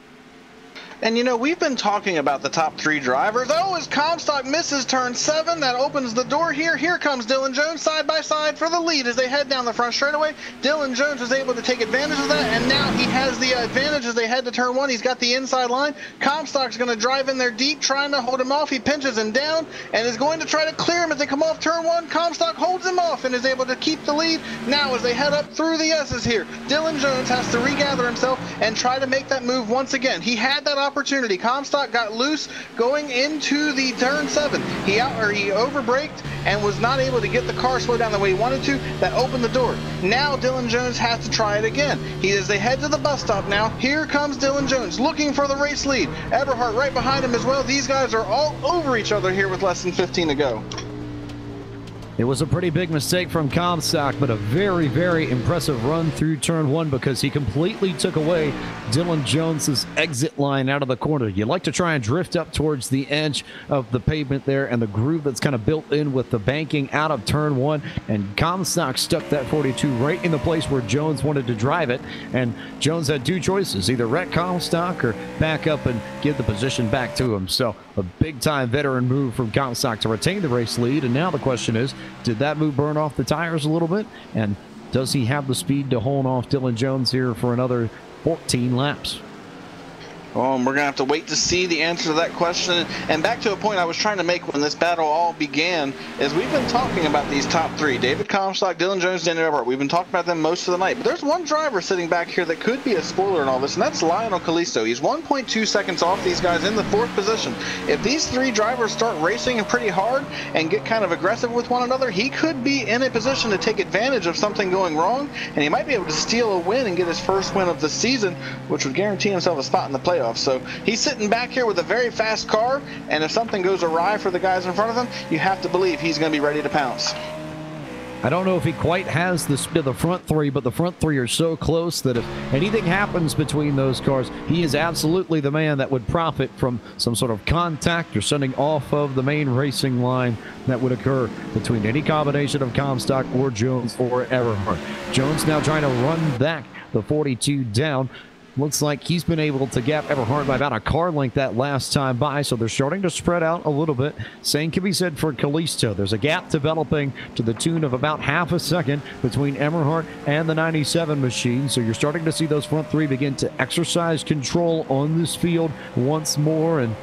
And you know, we've been talking about the top 3 drivers. Oh, as Comstock misses turn 7, that opens the door here. Here comes Dylan Jones side by side for the lead as they head down the front straightaway. Dylan Jones was able to take advantage of that, and now he has the advantage as they head to turn 1. He's got the inside line. Comstock's going to drive in there deep, trying to hold him off. He pinches him down and is going to try to clear him as they come off turn 1. Comstock holds him off and is able to keep the lead. Now as they head up through the S's here, Dylan Jones has to regather himself and try to make that move once again. He had that opportunity. Comstock got loose going into the turn 7. He overbraked and was not able to get the car slowed down the way he wanted to. That opened the door. Now Dylan Jones has to try it again. As they head to the bus stop now, here comes Dylan Jones looking for the race lead. Eberhardt right behind him as well. These guys are all over each other here with less than 15 to go. It was a pretty big mistake from Comstock, but a very, very impressive run through turn 1 because he completely took away Dylan Jones's exit line out of the corner. You like to try and drift up towards the edge of the pavement there and the groove that's kind of built in with the banking out of turn 1, and Comstock stuck that 42 right in the place where Jones wanted to drive it, and Jones had two choices, either wreck Comstock or back up and give the position back to him. So a big-time veteran move from Comstock to retain the race lead, and now the question is, did that move burn off the tires a little bit? And does he have the speed to hold off Dylan Jones here for another 14 laps? Oh, and we're going to have to wait to see the answer to that question. And back to a point I was trying to make when this battle all began, is we've been talking about these top three, David Comstock, Dylan Jones, Daniel Eberhardt. We've been talking about them most of the night. But there's one driver sitting back here that could be a spoiler in all this, and that's Lionel Kalisto. He's 1.2 seconds off these guys in the 4th position. If these three drivers start racing pretty hard and get kind of aggressive with one another, he could be in a position to take advantage of something going wrong, and he might be able to steal a win and get his first win of the season, which would guarantee himself a spot in the playoffs. So he's sitting back here with a very fast car, and if something goes awry for the guys in front of him, you have to believe he's going to be ready to pounce. I don't know if he quite has the speed of the front three, but the front three are so close that if anything happens between those cars, he is absolutely the man that would profit from some sort of contact or sending off of the main racing line that would occur between any combination of Comstock or Jones or Eberhardt. Jones now trying to run back the 42 down. Looks like he's been able to gap Eberhardt by about a car length that last time by, so they're starting to spread out a little bit. Same can be said for Kalisto. There's a gap developing to the tune of about half a second between Eberhardt and the 97 machine, so you're starting to see those front three begin to exercise control on this field once more, and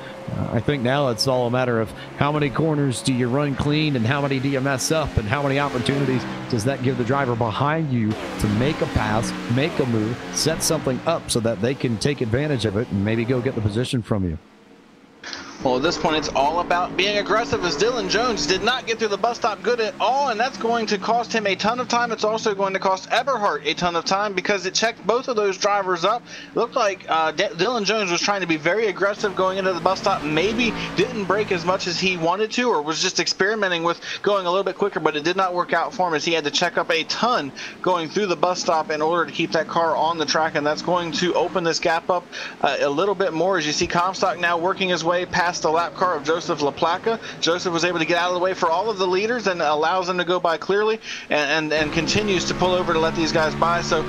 I think now it's all a matter of how many corners do you run clean and how many do you mess up, and how many opportunities does that give the driver behind you to make a pass, make a move, set something up so that they can take advantage of it and maybe go get the position from you. Well, at this point, it's all about being aggressive, as Dylan Jones did not get through the bus stop good at all, and that's going to cost him a ton of time. It's also going to cost Eberhardt a ton of time because it checked both of those drivers up. It looked like Dylan Jones was trying to be very aggressive going into the bus stop, maybe didn't brake as much as he wanted to, or was just experimenting with going a little bit quicker, but it did not work out for him as he had to check up a ton going through the bus stop in order to keep that car on the track, and that's going to open this gap up a little bit more as you see Comstock now working his way past the lap car of Joseph LaPlaca. Joseph was able to get out of the way for all of the leaders and allows them to go by clearly, and continues to pull over to let these guys by. So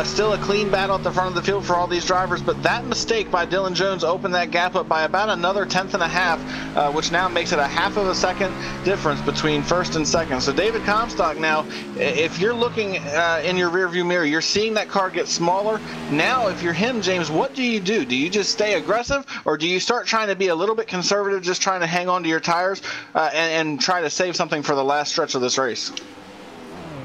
still a clean battle at the front of the field for all these drivers, but that mistake by Dylan Jones opened that gap up by about another 1/10.5, which now makes it a half of a second difference between first and second. So David Comstock now, if you're looking in your rearview mirror, you're seeing that car get smaller. Now if you're him, James, what do you do? Do you just stay aggressive, or do you start trying to be a little bit conservative, just trying to hang on to your tires and try to save something for the last stretch of this race?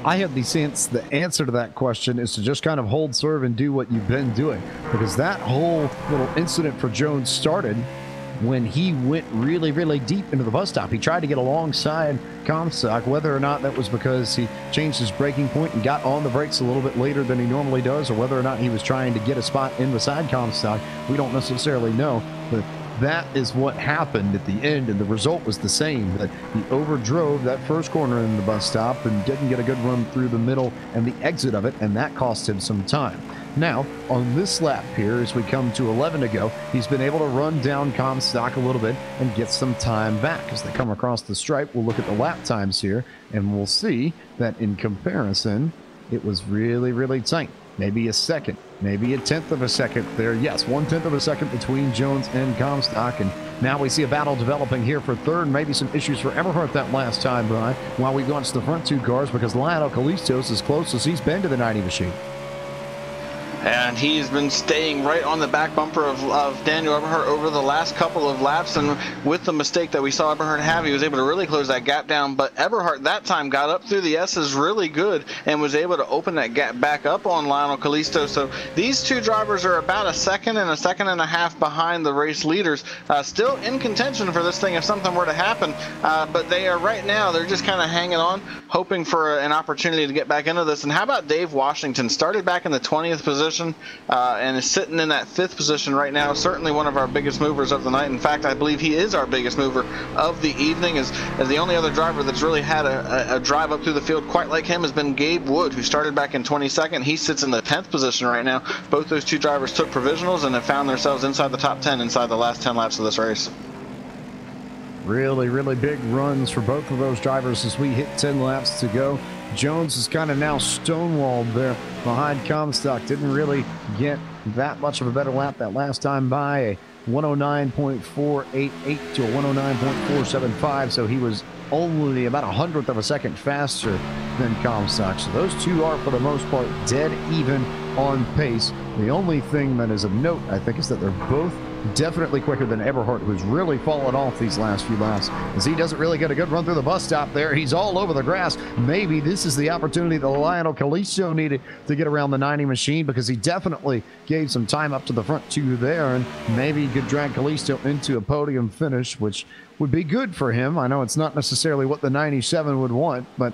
I have the sense the answer to that question is to just kind of hold serve and do what you've been doing, because that whole little incident for Jones started when he went really, really deep into the bus stop. He tried to get alongside Comstock, whether or not that was because he changed his braking point and got on the brakes a little bit later than he normally does, or whether or not he was trying to get a spot in beside Comstock. We don't necessarily know, but that is what happened at the end, and the result was the same, that he overdrove that first corner in the bus stop and didn't get a good run through the middle and the exit of it, and that cost him some time. Now, on this lap here, as we come to 11 to go, he's been able to run down Comstock a little bit and get some time back. As they come across the stripe, we'll look at the lap times here, and we'll see that in comparison, it was really, really tight. Maybe a second, maybe a 1/10 of a second there. Yes, 1/10 of a second between Jones and Comstock. And now we see a battle developing here for third. Maybe some issues for Eberhardt that last time by, while we watch the front two cars, because Lionel Kalisto is as close as he's been to the 90 machine. And he's been staying right on the back bumper of Daniel Eberhardt over the last couple of laps, and with the mistake that we saw Eberhardt have, he was able to really close that gap down. But Eberhardt that time got up through the S's really good and was able to open that gap back up on Lionel Kalisto. So these two drivers are about a second and a half behind the race leaders, still in contention for this thing if something were to happen. But they are right now, they're just kind of hanging on, hoping for an opportunity to get back into this. And how about Dave Washington? Started back in the 20th position. And is sitting in that 5th position right now. Certainly one of our biggest movers of the night. In fact, I believe he is our biggest mover of the evening, as the only other driver that's really had a drive up through the field quite like him has been Gabe Wood, who started back in 22nd. He sits in the 10th position right now. Both those two drivers took provisionals and have found themselves inside the top 10 inside the last 10 laps of this race. Really, really big runs for both of those drivers as we hit 10 laps to go. Jones is kind of now stonewalled there behind Comstock. Didn't really get that much of a better lap that last time by, a 109.488 to a 109.475. So he was only about 100th of a second faster than Comstock. So those two are, for the most part, dead even on pace. The only thing that is of note, I think, is that they're both definitely quicker than Eberhardt, who's really fallen off these last few laps, as he doesn't really get a good run through the bus stop there. He's all over the grass. Maybe this is the opportunity that Lionel Kalisto needed to get around the 90 machine, because he definitely gave some time up to the front two there, and maybe he could drag Kalisto into a podium finish, which would be good for him. I know it's not necessarily what the 97 would want, but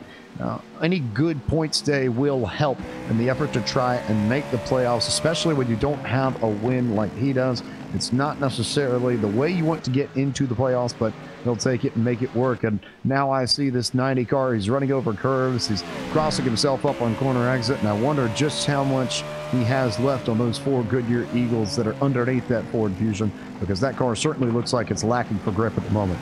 any good points day will help in the effort to try and make the playoffs, especially when you don't have a win like he does. It's not necessarily the way you want to get into the playoffs, but he'll take it and make it work. And now I see this 90 car. He's running over curves. He's crossing himself up on corner exit, and I wonder just how much he has left on those 4 Goodyear Eagles that are underneath that Ford Fusion, because that car certainly looks like it's lacking for grip at the moment.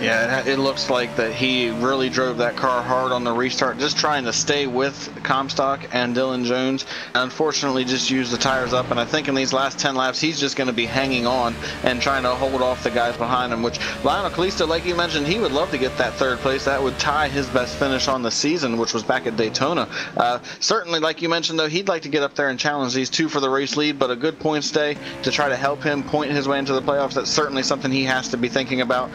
Yeah, it looks like that he really drove that car hard on the restart, just trying to stay with Comstock and Dylan Jones. Unfortunately, just used the tires up, and I think in these last 10 laps, he's just going to be hanging on and trying to hold off the guys behind him, which Lionel Kalisto, like you mentioned, he would love to get that 3rd place. That would tie his best finish on the season, which was back at Daytona. Certainly, like you mentioned, though, he'd like to get up there and challenge these two for the race lead, but a good points day to try to help him point his way into the playoffs, that's certainly something he has to be thinking about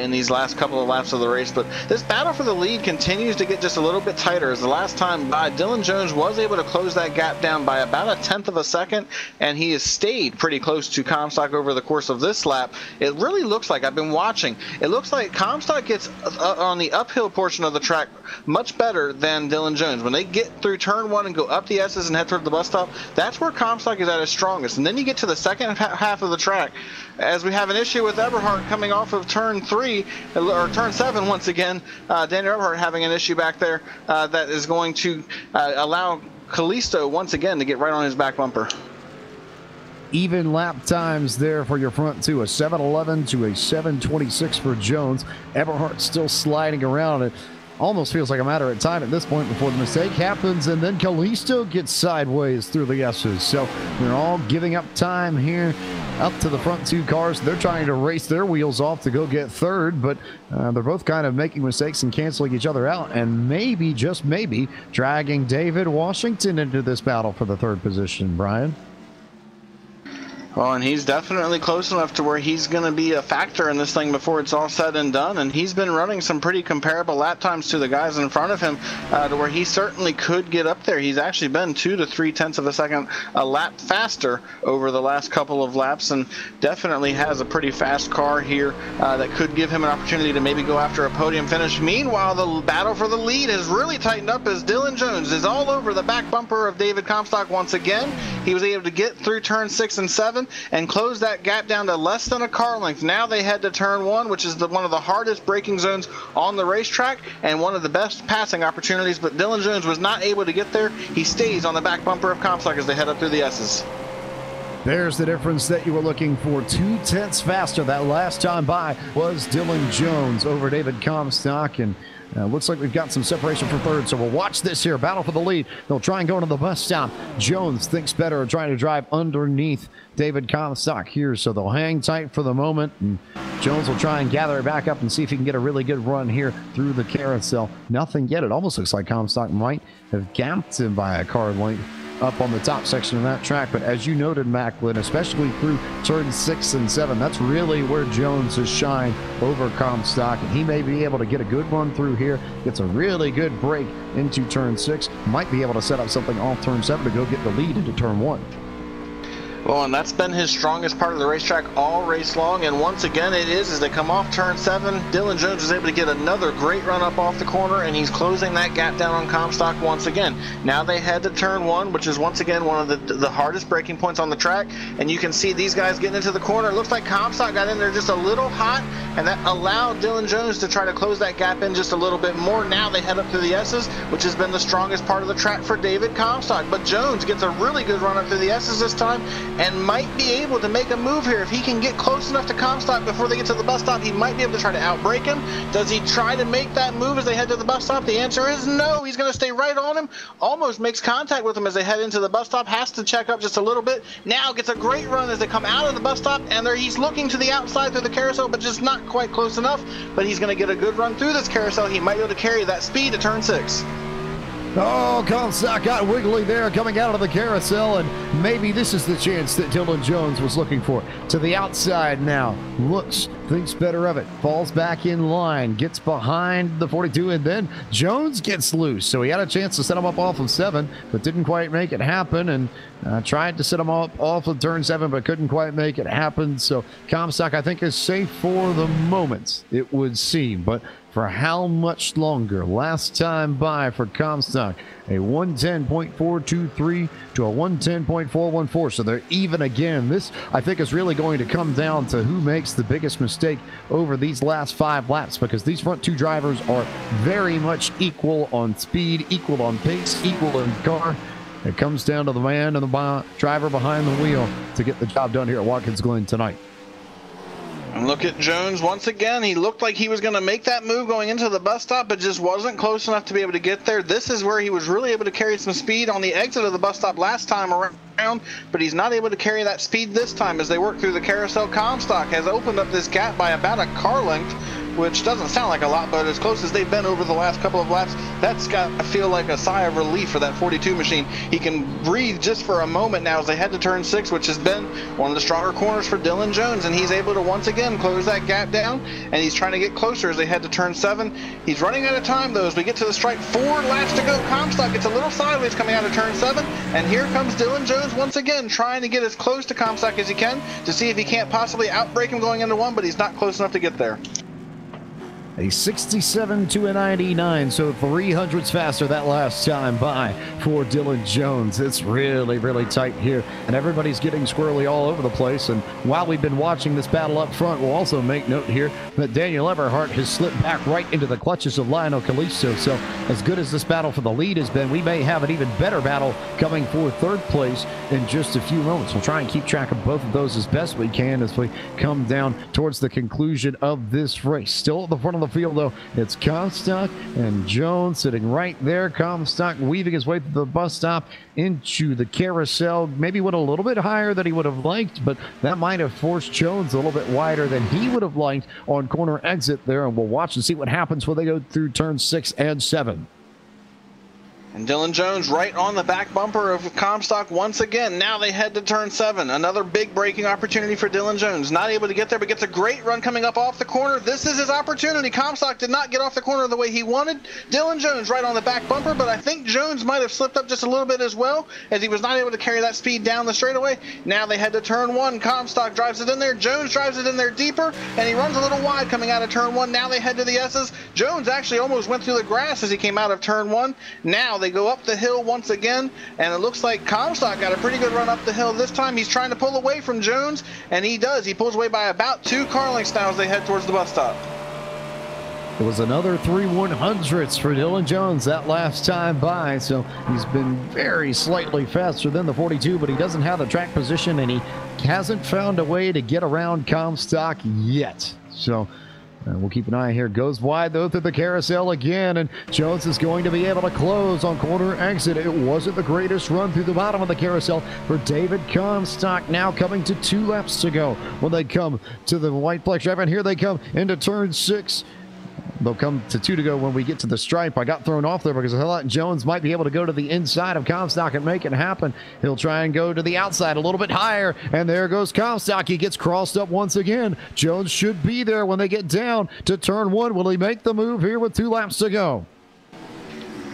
in these last couple of laps of the race. But this battle for the lead continues to get just a little bit tighter, as the last time by, Dylan Jones was able to close that gap down by about a 1/10 of a second, and he has stayed pretty close to Comstock over the course of this lap. It really looks like, I've been watching, it looks like Comstock gets on the uphill portion of the track much better than Dylan Jones. When they get through turn 1 and go up the S's and head toward the bus stop, that's where Comstock is at his strongest. And then you get to the second half of the track, as we have an issue with Eberhardt coming off of turn 3, or turn 7 once again. Daniel Eberhardt having an issue back there that is going to allow Kalisto once again to get right on his back bumper. Even lap times there for your front two, a 7:11 to a 7:26 for Jones. Eberhardt still sliding around. It almost feels like a matter of time at this point before the mistake happens, and then Kalisto gets sideways through the S's. So they're all giving up time here up to the front two cars. They're trying to race their wheels off to go get 3rd, but they're both kind of making mistakes and canceling each other out, and maybe, just maybe, dragging David Washington into this battle for the 3rd position, Brian. Well, and he's definitely close enough to where he's going to be a factor in this thing before it's all said and done. And he's been running some pretty comparable lap times to the guys in front of him, to where he certainly could get up there. He's actually been 2 to 3/10 of a second a lap faster over the last couple of laps, and definitely has a pretty fast car here that could give him an opportunity to maybe go after a podium finish. Meanwhile, the battle for the lead has really tightened up, as Dylan Jones is all over the back bumper of David Comstock once again. He was able to get through turn 6 and 7 and close that gap down to less than a car length. Now they head to turn 1, which is one of the hardest braking zones on the racetrack and one of the best passing opportunities, but Dylan Jones was not able to get there. He stays on the back bumper of Comstock as they head up through the S's. There's the difference that you were looking for. 2/10 faster that last time by was Dylan Jones over David Comstock, and looks like we've got some separation for 3rd, so we'll watch this here. Battle for the lead. They'll try and go into the bus stop. Jones thinks better of trying to drive underneath David Comstock here, so they'll hang tight for the moment, and Jones will try and gather it back up and see if he can get a really good run here through the carousel. Nothing yet. It almost looks like Comstock might have gapped him by a car length up on the top section of that track. But as you noted, Macklin, especially through turns 6 and 7, that's really where Jones has shined over Comstock, and he may be able to get a good run through here, gets a really good break into turn 6, might be able to set up something off turn 7 to go get the lead into turn 1. Well, and that's been his strongest part of the racetrack all race long, and once again it is as they come off turn 7. Dylan Jones was able to get another great run up off the corner, and he's closing that gap down on Comstock once again. Now they head to turn 1, which is once again one of the hardest braking points on the track, and you can see these guys getting into the corner. It looks like Comstock got in there just a little hot, and that allowed Dylan Jones to try to close that gap in just a little bit more. Now they head up to the S's, which has been the strongest part of the track for David Comstock, but Jones gets a really good run up through the S's this time, and might be able to make a move here. If he can get close enough to Comstock before they get to the bus stop, he might be able to try to outbrake him. Does he try to make that move as they head to the bus stop? The answer is no. He's going to stay right on him, almost makes contact with him as they head into the bus stop, has to check up just a little bit. Now gets a great run as they come out of the bus stop, and he's looking to the outside through the carousel, but just not quite close enough. But he's going to get a good run through this carousel. He might be able to carry that speed to turn 6. Oh, Comstock got wiggly there coming out of the carousel, and maybe this is the chance that Dylan Jones was looking for. To the outside now, looks, thinks better of it, falls back in line, gets behind the 42, and then Jones gets loose. So he had a chance to set him up off of 7, but didn't quite make it happen, and tried to set him up off of turn 7, but couldn't quite make it happen. So Comstock, I think, is safe for the moment, it would seem, but for how much longer? Last time by for Comstock, a 110.423 to a 110.414. So they're even again. This, I think, is really going to come down to who makes the biggest mistake over these last 5 laps, because these front 2 drivers are very much equal on speed, equal on pace, equal in car. It comes down to the man and the driver behind the wheel to get the job done here at Watkins Glen tonight. And look at Jones once again. He looked like he was going to make that move going into the bus stop, but just wasn't close enough to be able to get there. This is where he was really able to carry some speed on the exit of the bus stop last time around, but he's not able to carry that speed this time as they work through the carousel. Comstock has opened up this gap by about a car length, which doesn't sound like a lot, but as close as they've been over the last couple of laps, that's got to feel like a sigh of relief for that 42 machine. He can breathe just for a moment now as they head to turn 6, which has been one of the stronger corners for Dylan Jones, and he's able to once again close that gap down, and he's trying to get closer as they head to turn 7. He's running out of time though as we get to the stripe. 4 laps to go. Comstock gets a little sideways coming out of turn 7, and here comes Dylan Jones once again trying to get as close to Comstock as he can to see if he can't possibly outbrake him going into 1, but he's not close enough to get there. A 67 to a 99, so 300s faster that last time by for Dylan Jones. It's really, really tight here, and everybody's getting squirrely all over the place. And while we've been watching this battle up front, we'll also make note here that Daniel Everhart has slipped back right into the clutches of Lionel Calisto. So as good as this battle for the lead has been, we may have an even better battle coming for 3rd place in just a few moments. We'll try and keep track of both of those as best we can as we come down towards the conclusion of this race. Still at the front of the field, though, it's Comstock and Jones sitting right there. Comstock weaving his way through the bus stop into the carousel. Maybe went a little bit higher than he would have liked, but that might have forced Jones a little bit wider than he would have liked on corner exit there. And we'll watch and see what happens when they go through turn 6 and 7. And Dylan Jones right on the back bumper of Comstock once again. Now they head to turn 7. Another big braking opportunity for Dylan Jones. Not able to get there, but gets a great run coming up off the corner. This is his opportunity. Comstock did not get off the corner the way he wanted. Dylan Jones right on the back bumper, but I think Jones might have slipped up just a little bit as well, as he was not able to carry that speed down the straightaway. Now they head to turn 1. Comstock drives it in there. Jones drives it in there deeper, and he runs a little wide coming out of turn 1. Now they head to the S's. Jones actually almost went through the grass as he came out of turn 1. Now they go up the hill once again, and it looks like Comstock got a pretty good run up the hill this time. He's trying to pull away from Jones, and he does. He pulls away by about 2 car lengths now as they head towards the bus stop. It was another 3 100ths for Dylan Jones that last time by, so he's been very slightly faster than the 42, but he doesn't have the track position, and he hasn't found a way to get around Comstock yet. So we'll keep an eye here. Goes wide, though, through the carousel again, and Jones is going to be able to close on corner exit. It wasn't the greatest run through the bottom of the carousel for David Comstock. Now coming to 2 laps to go when they come to the white flex drive, and here they come into turn 6. They'll come to 2 to go when we get to the stripe. I got thrown off there because I thought Jones might be able to go to the inside of Comstock and make it happen. He'll try and go to the outside a little bit higher, and there goes Comstock. He gets crossed up once again. Jones should be there when they get down to turn 1. Will he make the move here with 2 laps to go?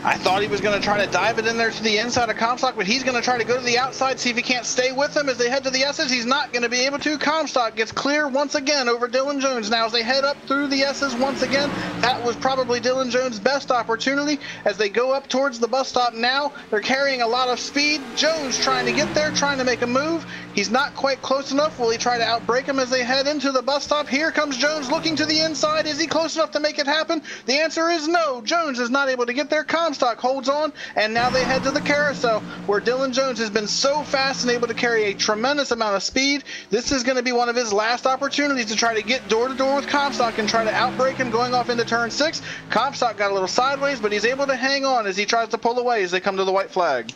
I thought he was going to try to dive it in there to the inside of Comstock, but he's going to try to go to the outside, see if he can't stay with them as they head to the S's. He's not going to be able to. Comstock gets clear once again over Dylan Jones now as they head up through the S's once again. That was probably Dylan Jones' best opportunity as they go up towards the bus stop now. They're carrying a lot of speed. Jones trying to get there, trying to make a move. He's not quite close enough. Will he try to outbrake him as they head into the bus stop? Here comes Jones looking to the inside. Is he close enough to make it happen? The answer is no. Jones is not able to get there. Comstock holds on, and now they head to the carousel where Dylan Jones has been so fast and able to carry a tremendous amount of speed. This is going to be one of his last opportunities to try to get door to door with Comstock and try to outbrake him going off into turn 6. Comstock got a little sideways, but he's able to hang on as he tries to pull away as they come to the white flag.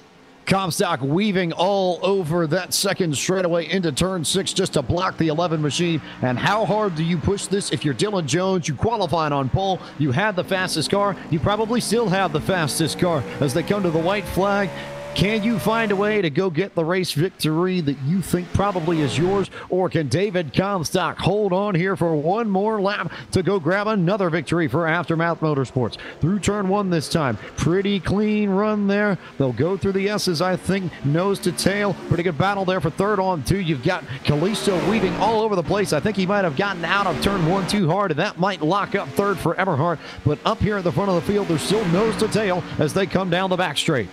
Comstock weaving all over that second straightaway into turn 6 just to block the 11 machine. And how hard do you push this? If you're Dylan Jones, you qualified on pole, you had the fastest car, you probably still have the fastest car as they come to the white flag. Can you find a way to go get the race victory that you think probably is yours? Or can David Comstock hold on here for one more lap to go grab another victory for Aftermath Motorsports? Through turn 1 this time. Pretty clean run there. They'll go through the S's, I think, nose to tail. Pretty good battle there for third on 2. You've got Kalisto weaving all over the place. I think he might have gotten out of turn 1 too hard, and that might lock up third for Eberhardt. But up here at the front of the field, they're still nose to tail as they come down the back straight.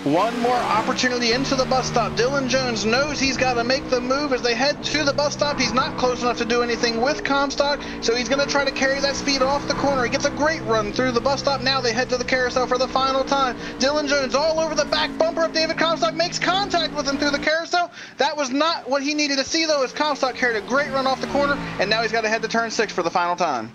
One more opportunity into the bus stop. Dylan Jones knows he's got to make the move as they head to the bus stop. He's not close enough to do anything with Comstock, so he's going to try to carry that speed off the corner. He gets a great run through the bus stop. Now they head to the carousel for the final time. Dylan Jones all over the back bumper of David Comstock, makes contact with him through the carousel. That was not what he needed to see, though, as Comstock carried a great run off the corner, and now he's got to head to turn 6 for the final time.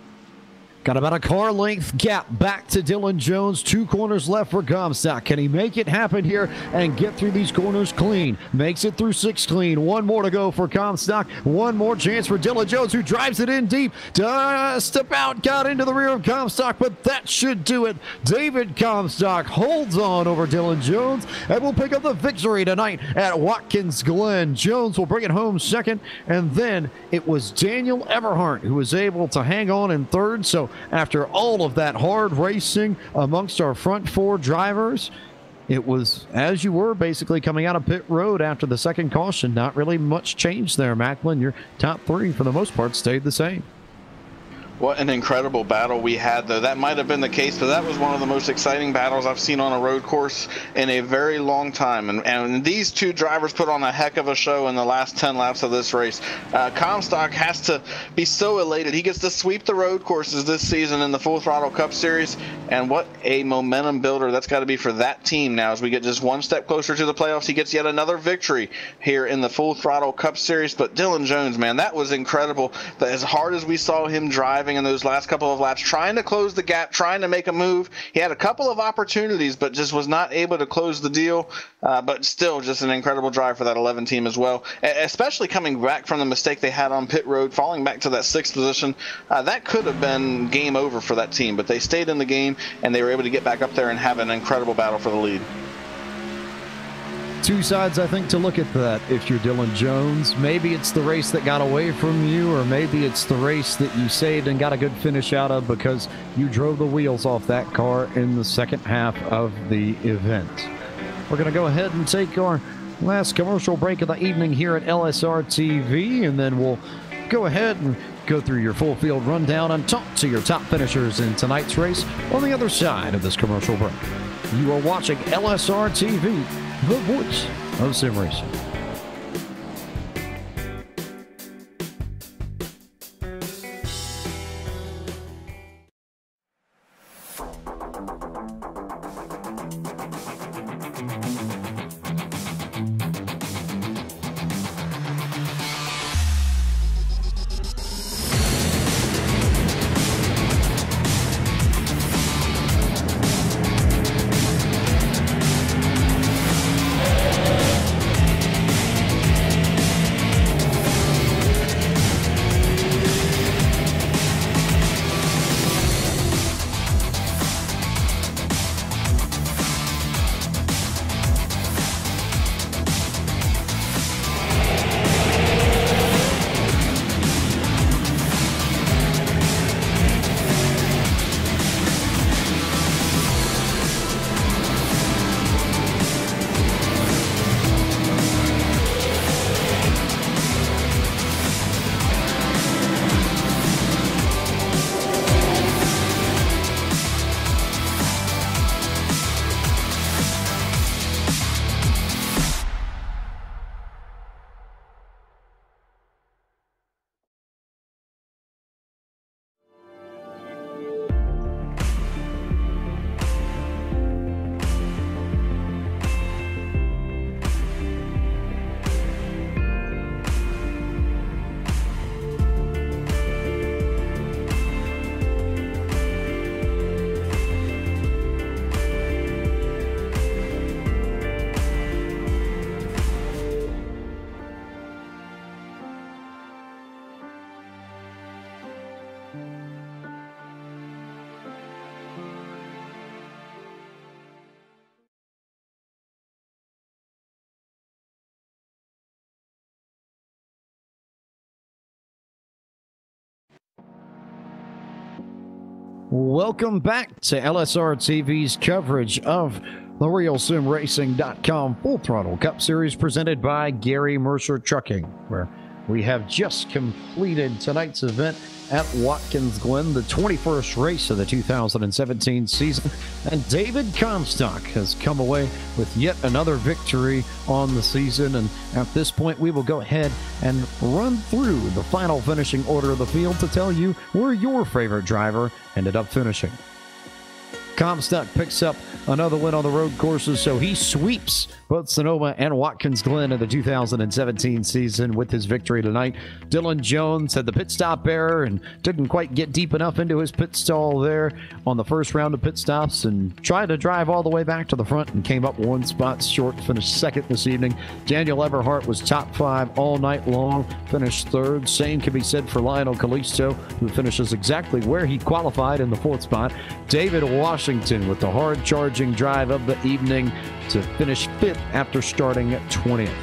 Got about a car length gap back to Dylan Jones. 2 corners left for Comstock. Can he make it happen here and get through these corners clean? Makes it through 6 clean. 1 more to go for Comstock. 1 more chance for Dylan Jones, who drives it in deep. Just about got into the rear of Comstock, but that should do it. David Comstock holds on over Dylan Jones and will pick up the victory tonight at Watkins Glen. Jones will bring it home second, and then it was Daniel Eberhardt who was able to hang on in third. So after all of that hard racing amongst our front 4 drivers, it was as you were basically coming out of pit road after the second caution. Not really much change there, Macklin. Your top 3 for the most part stayed the same. What an incredible battle we had, though. That might have been the case, but that was one of the most exciting battles I've seen on a road course in a very long time. And these 2 drivers put on a heck of a show in the last 10 laps of this race. Comstock has to be so elated. He gets to sweep the road courses this season in the Full Throttle Cup Series. And what a momentum builder that's got to be for that team now as we get just 1 step closer to the playoffs. He gets yet another victory here in the Full Throttle Cup Series. But Dylan Jones, man, that was incredible. But as hard as we saw him drive in those last couple of laps, trying to close the gap, trying to make a move. He had a couple of opportunities, but just was not able to close the deal. But still, just an incredible drive for that 11 team as well, especially coming back from the mistake they had on pit road, falling back to that 6th position. That could have been game over for that team, but they stayed in the game, and they were able to get back up there and have an incredible battle for the lead. 2 sides, I think, to look at that. If you're Dylan Jones, maybe it's the race that got away from you, or maybe it's the race that you saved and got a good finish out of because you drove the wheels off that car in the second half of the event. We're going to go ahead and take our last commercial break of the evening here at LSRTV, and then we'll go ahead and go through your full field rundown and talk to your top finishers in tonight's race on the other side of this commercial break. You are watching LSRTV, the voice of sim racing. Welcome back to LSRTV's coverage of the RealSimRacing.com Full Throttle Cup Series presented by Gary Mercer Trucking, where we have just completed tonight's event at Watkins Glen, the 21st race of the 2017 season, and David Comstock has come away with yet another victory on the season. And at this point, we will go ahead and run through the final finishing order of the field to tell you where your favorite driver ended up finishing. Comstock picks up another win on the road courses, so he sweeps both Sonoma and Watkins Glen in the 2017 season with his victory tonight. Dylan Jones had the pit stop error and didn't quite get deep enough into his pit stall there on the first round of pit stops and tried to drive all the way back to the front and came up one spot short, finished second this evening. Daniel Everhart was top 5 all night long, finished third. Same can be said for Lionel Calisto, who finishes exactly where he qualified in the 4th spot. David Washington with the hard-charging drive of the evening to finish 5th after starting at 20th.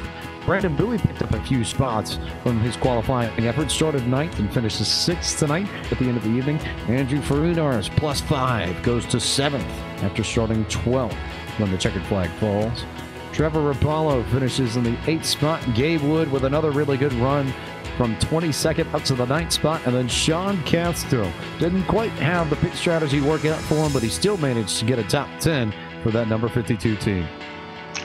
Brandon Bowie picked up a few spots from his qualifying effort, started 9th and finishes 6th tonight at the end of the evening. Andrew Farunar's +5 goes to 7th after starting 12th when the checkered flag falls. Trevor Rapallo finishes in the 8th spot. Gabe Wood with another really good run from 22nd up to the 9th spot. And then Sean Castro didn't quite have the pit strategy work out for him, but he still managed to get a top 10 for that number 52 team.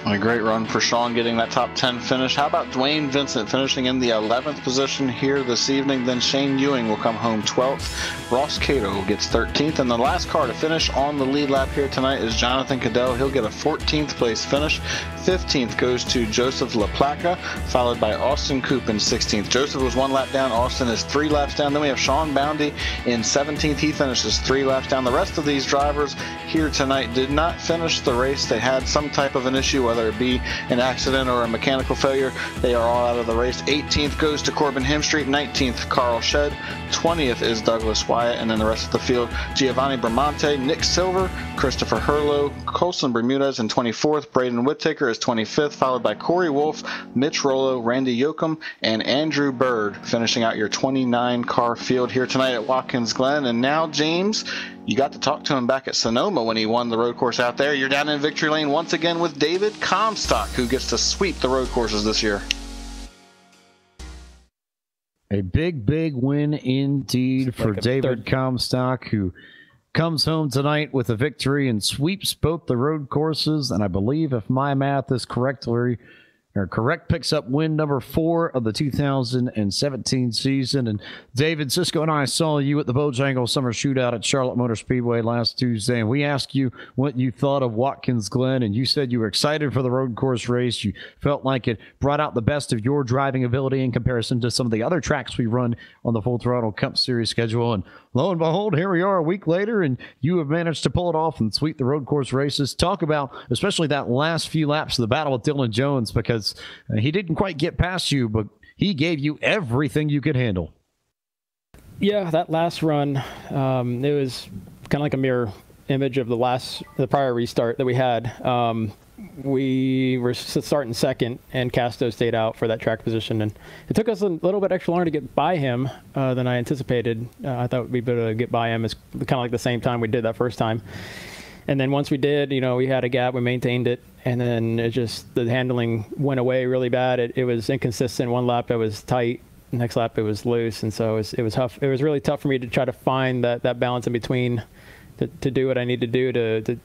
A great run for Sean getting that top 10 finish. How about Dwayne Vincent finishing in the 11th position here this evening? Then Shane Ewing will come home 12th. Ross Cato gets 13th. And the last car to finish on the lead lap here tonight is Jonathan Cadell. He'll get a 14th place finish. 15th goes to Joseph LaPlaca, followed by Austin Coop in 16th. Joseph was 1 lap down. Austin is 3 laps down. Then we have Sean Boundy in 17th. He finishes 3 laps down. The rest of these drivers here tonight did not finish the race. They had some type of an issue, whether it be an accident or a mechanical failure. They are all out of the race. 18th goes to Corbin Hemstreet, 19th Carl Shedd, 20th is Douglas Wyatt, and then the rest of the field, Giovanni Bramante, Nick Silver, Christopher Hurlow, Colson Bermudez in 24th, Braden Whittaker is 25th, followed by Corey Wolf, Mitch Rollo, Randy Yoakum, and Andrew Bird, finishing out your 29 car field here tonight at Watkins Glen. And now, James, you got to talk to him back at Sonoma when he won the road course out there. You're down in victory lane once again with David Comstock, who gets to sweep the road courses this year. A big, big win indeed for David Comstock, who comes home tonight with a victory and sweeps both the road courses. And I believe, if my math is correct, picks up win number 4 of the 2017 season. And David, Cisco and I saw you at the Bojangles Summer Shootout at Charlotte Motor Speedway last Tuesday, and we asked you what you thought of Watkins Glen, and you said you were excited for the road course race. You felt like it brought out the best of your driving ability in comparison to some of the other tracks we run on the Full Throttle Cup Series schedule. And lo and behold, here we are a week later, and you have managed to pull it off and sweep the road course races. Talk about especially that last few laps of the battle with Dylan Jones, because he didn't quite get past you, but he gave you everything you could handle. Yeah, that last run, it was kind of like a mirror image of the prior restart that we had. We were starting second, and Casto stayed out for that track position, and it took us a little bit extra longer to get by him than I anticipated. I thought we'd be able to get by him. It's kind of like the same time we did that first time. And then once we did, we had a gap, we maintained it, and then the handling went away really bad. It was inconsistent. One lap it was tight, next lap it was loose, and so it was tough. It was really tough for me to try to find that balance in between to do what I need to do to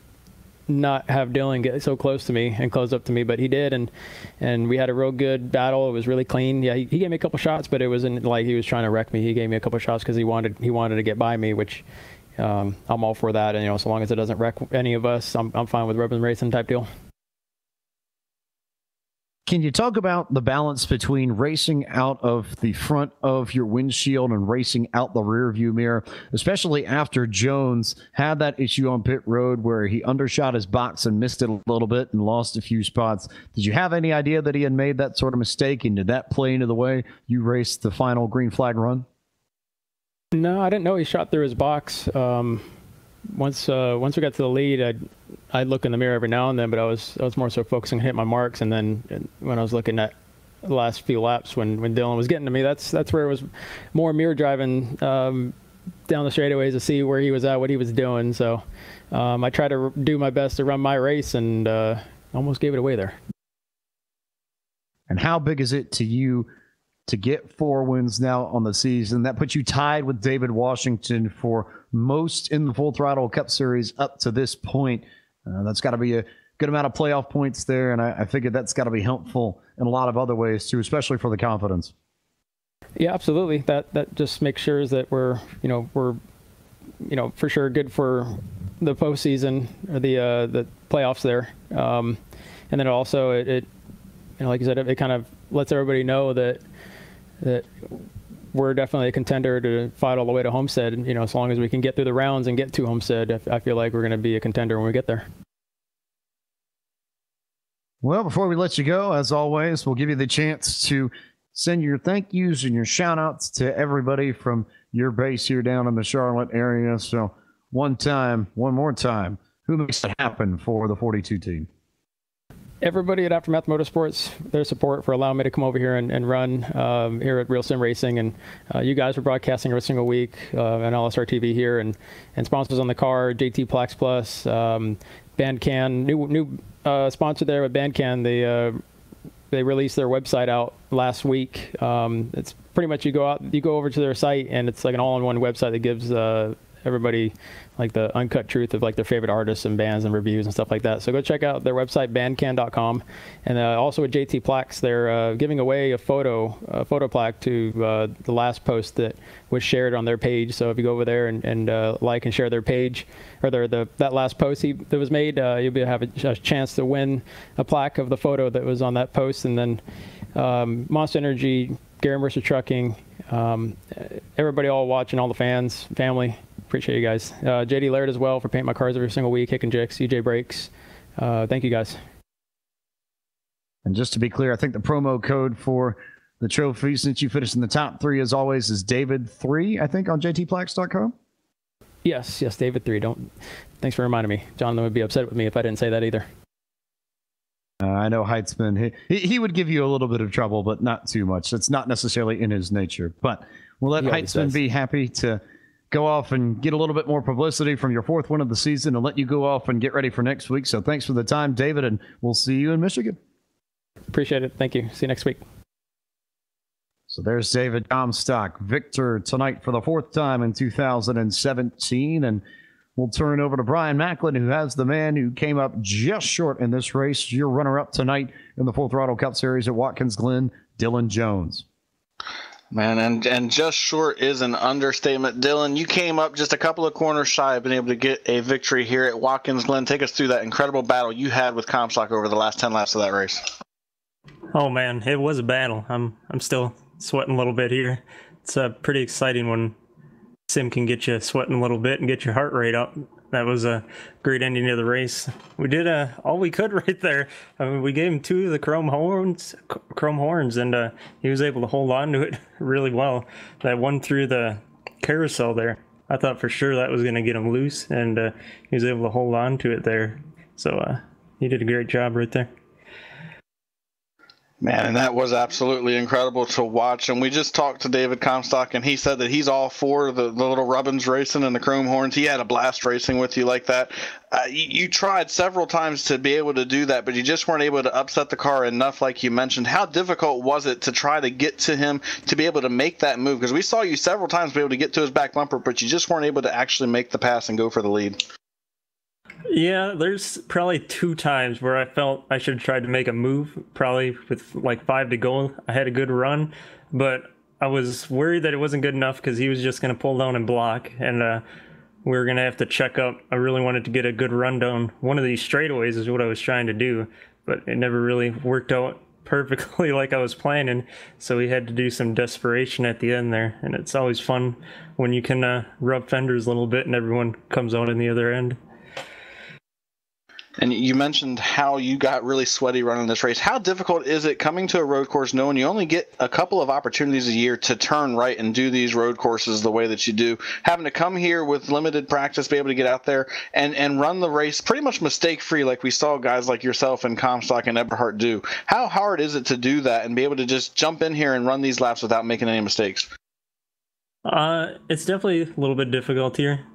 not have Dylan get so close to me and close up to me, but he did, and we had a real good battle. It was really clean. Yeah, he gave me a couple shots, but it wasn't like he was trying to wreck me. He gave me a couple shots because he wanted to get by me, which I'm all for that. And so long as it doesn't wreck any of us, I'm fine with ribbon racing type deal. Can you talk about the balance between racing out of the front of your windshield and racing out the rear view mirror, especially after Jones had that issue on pit road where he undershot his box and missed it a little bit and lost a few spots? Did you have any idea that he had made that sort of mistake, and did that play into the way you raced the final green flag run? No, I didn't know he shot through his box. Once we got to the lead, I'd look in the mirror every now and then, but I was more so focusing on hitting my marks. And then when I was looking at the last few laps, when Dylan was getting to me, that's where it was more mirror driving. down the straightaways to see where he was at, what he was doing. So I tried to do my best to run my race, and almost gave it away there. And how big is it to you to get 4 wins now on the season? That puts you tied with David Washington for most in the Full Throttle Cup Series up to this point. That's got to be a good amount of playoff points there, and I figured that's got to be helpful in a lot of other ways too, especially for the confidence. Yeah, absolutely. That just makes sure that we're for sure good for the postseason or the playoffs there. And then also it like you said, it kind of lets everybody know that we're definitely a contender to fight all the way to Homestead. And, as long as we can get through the rounds and get to Homestead, I feel like we're going to be a contender when we get there. Well, before we let you go, as always, we'll give you the chance to send your thank yous and your shout outs to everybody from your base here down in the Charlotte area. So one more time, who makes it happen for the 42 team? Everybody at Aftermath Motorsports, their support for allowing me to come over here and run here at Real Sim Racing. And you guys are broadcasting every single week on LSRTV here, and sponsors on the car, JT Plax Plus, Bandcan, new sponsor there with Bandcan. They released their website out last week. It's pretty much you go over to their site, and it's like an all-in-one website that gives everybody like the uncut truth of like their favorite artists and bands and reviews and stuff like that. So go check out their website, bandcan.com. And also with JT Plaques, they're giving away a photo plaque to the last post that was shared on their page. So if you go over there and like and share their page, or that last post that was made, you'll have a chance to win a plaque of the photo that was on that post. And then Monster Energy, Gary Mercer Trucking, everybody all watching, all the fans, family, appreciate you guys. JD Laird as well for painting my cars every single week, Hick and Jix, EJ Brakes. Thank you guys. And just to be clear, I think the promo code for the trophy, since you finished in the top 3 as always, is David3, I think, on jtplax.com. Yes, David3. Thanks for reminding me. Jonathan would be upset with me if I didn't say that either. I know Heitzman, he would give you a little bit of trouble, but not too much. It's not necessarily in his nature. But we'll let Heitzman be happy to go off and get a little bit more publicity from your 4th win of the season and let you go off and get ready for next week. So thanks for the time, David, and we'll see you in Michigan. Appreciate it. Thank you. See you next week. So there's David Comstock, victor tonight for the 4th time in 2017. And we'll turn it over to Brian Macklin, who has the man who came up just short in this race. Your runner-up tonight in the Full Throttle Cup Series at Watkins Glen, Dylan Jones. Man, and just short is an understatement. Dylan, you came up just a couple of corners shy of being able to get a victory here at Watkins Glen. Take us through that incredible battle you had with Comstock over the last 10 laps of that race. Oh man, it was a battle. I'm still sweating a little bit here. It's pretty exciting when Sim can get you sweating a little bit and get your heart rate up. That was a great ending to the race. We did all we could right there. I mean, we gave him 2 of the chrome horns, and he was able to hold on to it really well. That one through the carousel there, I thought for sure that was going to get him loose, and he was able to hold on to it there. So he did a great job right there. Man, and that was absolutely incredible to watch. And we just talked to David Comstock, and he said that he's all for the little Rubbins racing and the chrome horns. He had a blast racing with you like that. You tried several times to be able to do that, but you just weren't able to upset the car enough, like you mentioned. How difficult was it to try to get to him to be able to make that move? Because we saw you several times be able to get to his back bumper, but you just weren't able to actually make the pass and go for the lead. Yeah, there's probably 2 times where I felt I should have tried to make a move, probably with like 5 to go. I had a good run, but I was worried that it wasn't good enough because he was just going to pull down and block, and we were going to have to check up. I really wanted to get a good run down one of these straightaways is what I was trying to do, but it never really worked out perfectly like I was planning, so we had to do some desperation at the end there, and it's always fun when you can rub fenders a little bit and everyone comes out in the other end. And you mentioned how you got really sweaty running this race. How difficult is it coming to a road course knowing you only get a couple of opportunities a year to turn right and do these road courses the way that you do? Having to come here with limited practice, be able to get out there and run the race pretty much mistake-free like we saw guys like yourself and Comstock and Eberhardt do. How hard is it to do that and be able to just jump in here and run these laps without making any mistakes? It's definitely a little bit difficult here.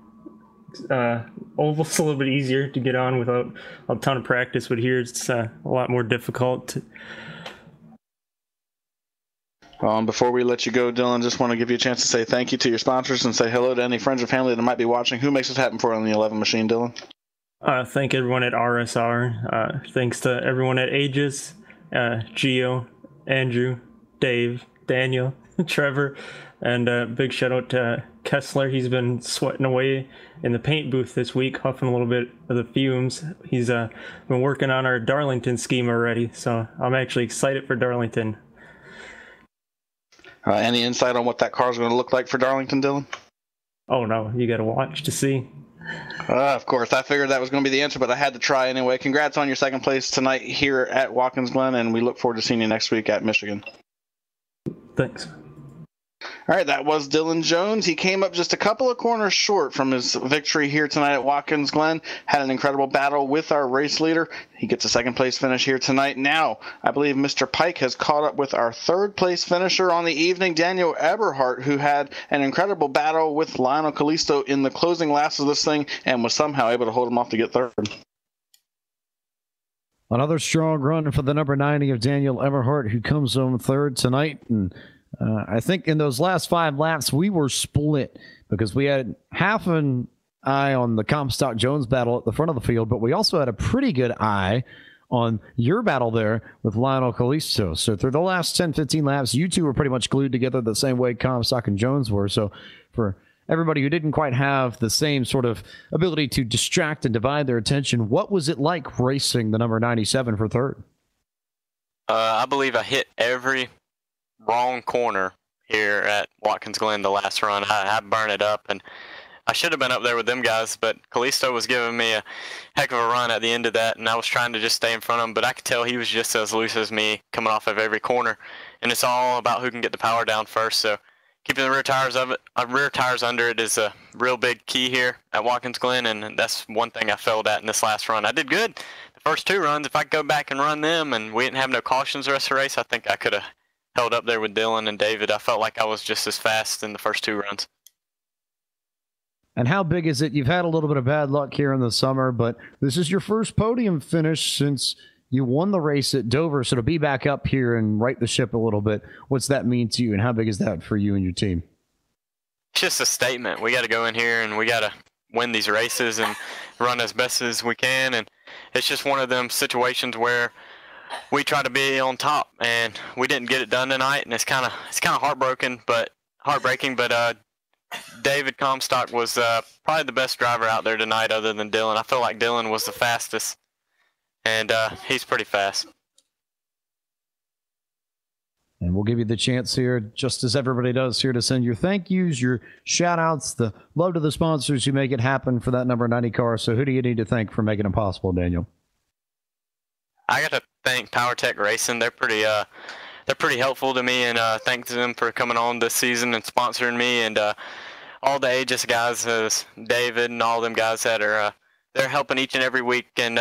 Oval's a little bit easier to get on without a ton of practice, but here it's a lot more difficult. Before we let you go, Dylan, just want to give you a chance to say thank you to your sponsors and say hello to any friends or family that might be watching. Who makes this happen for you on the 11 machine, Dylan? Thank everyone at RSR. Thanks to everyone at Aegis, Gio, Andrew, Dave, Daniel, Trevor, and big shout out to Kessler. He's been sweating away in the paint booth this week, huffing a little bit of the fumes. He's been working on our Darlington scheme already, so I'm actually excited for Darlington. Any insight on what that car is going to look like for Darlington, Dylan? Oh no, you got to watch to see. Of course, I figured that was going to be the answer, but I had to try anyway. Congrats on your second place tonight here at Watkins Glen, and we look forward to seeing you next week at Michigan. Thanks. All right, that was Dylan Jones. He came up just a couple of corners short from his victory here tonight at Watkins Glen. Had an incredible battle with our race leader. He gets a second place finish here tonight. Now, I believe Mr. Pike has caught up with our third place finisher on the evening, Daniel Eberhardt, who had an incredible battle with Lionel Callisto in the closing laps of this thing and was somehow able to hold him off to get third. Another strong run for the number 90 of Daniel Eberhardt, who comes home third tonight. And I think in those last 5 laps, we were split because we had half an eye on the Comstock Jones battle at the front of the field, but we also had a pretty good eye on your battle there with Lionel Callisto. So through the last 10, 15 laps, you two were pretty much glued together the same way Comstock and Jones were. So for everybody who didn't quite have the same sort of ability to distract and divide their attention, what was it like racing the number 97 for third? I believe I hit every wrong corner here at Watkins Glen the last run. I burned it up, and I should have been up there with them guys, but Callisto was giving me a heck of a run at the end of that, and I was trying to just stay in front of him, but I could tell he was just as loose as me coming off of every corner, and it's all about who can get the power down first. So keeping the rear tires under it is a real big key here at Watkins Glen, and that's one thing I failed at in this last run. I did good the first 2 runs. If I could go back and run them and we didn't have no cautions the rest of the race, I think I could have held up there with Dylan and David. I felt like I was just as fast in the first 2 runs. And how big is it? You've had a little bit of bad luck here in the summer, but this is your first podium finish since you won the race at Dover. So to be back up here and right the ship a little bit, what's that mean to you, and how big is that for you and your team? It's just a statement. We got to go in here and we got to win these races and run as best as we can. And it's just one of them situations where we try to be on top, and we didn't get it done tonight, and it's kind of heartbreaking. But David Comstock was probably the best driver out there tonight, other than Dylan. I feel like Dylan was the fastest, and he's pretty fast. And we'll give you the chance here, just as everybody does here, to send your thank yous, your shout outs, the love to the sponsors who make it happen for that number 90 car. So who do you need to thank for making it possible, Daniel? I got to thank PowerTech Racing. They're pretty helpful to me, and thanks to them for coming on this season and sponsoring me, and all the Aegis guys, David and all them guys that are they're helping each and every week. And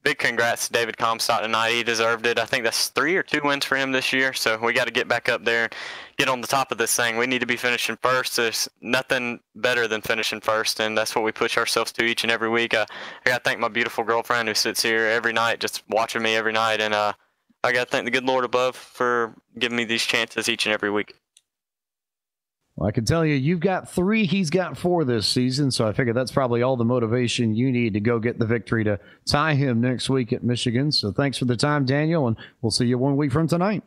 big congrats to David Comstock tonight. He deserved it. I think that's 3 or 2 wins for him this year. So we got to get back up there and get on the top of this thing. We need to be finishing first. There's nothing better than finishing first, and that's what we push ourselves to each and every week. I got to thank my beautiful girlfriend who sits here every night, just watching me every night. And I got to thank the good Lord above for giving me these chances each and every week. Well, I can tell you, you've got 3, he's got 4 this season, so I figure that's probably all the motivation you need to go get the victory to tie him next week at Michigan. So thanks for the time, Daniel, and we'll see you 1 week from tonight.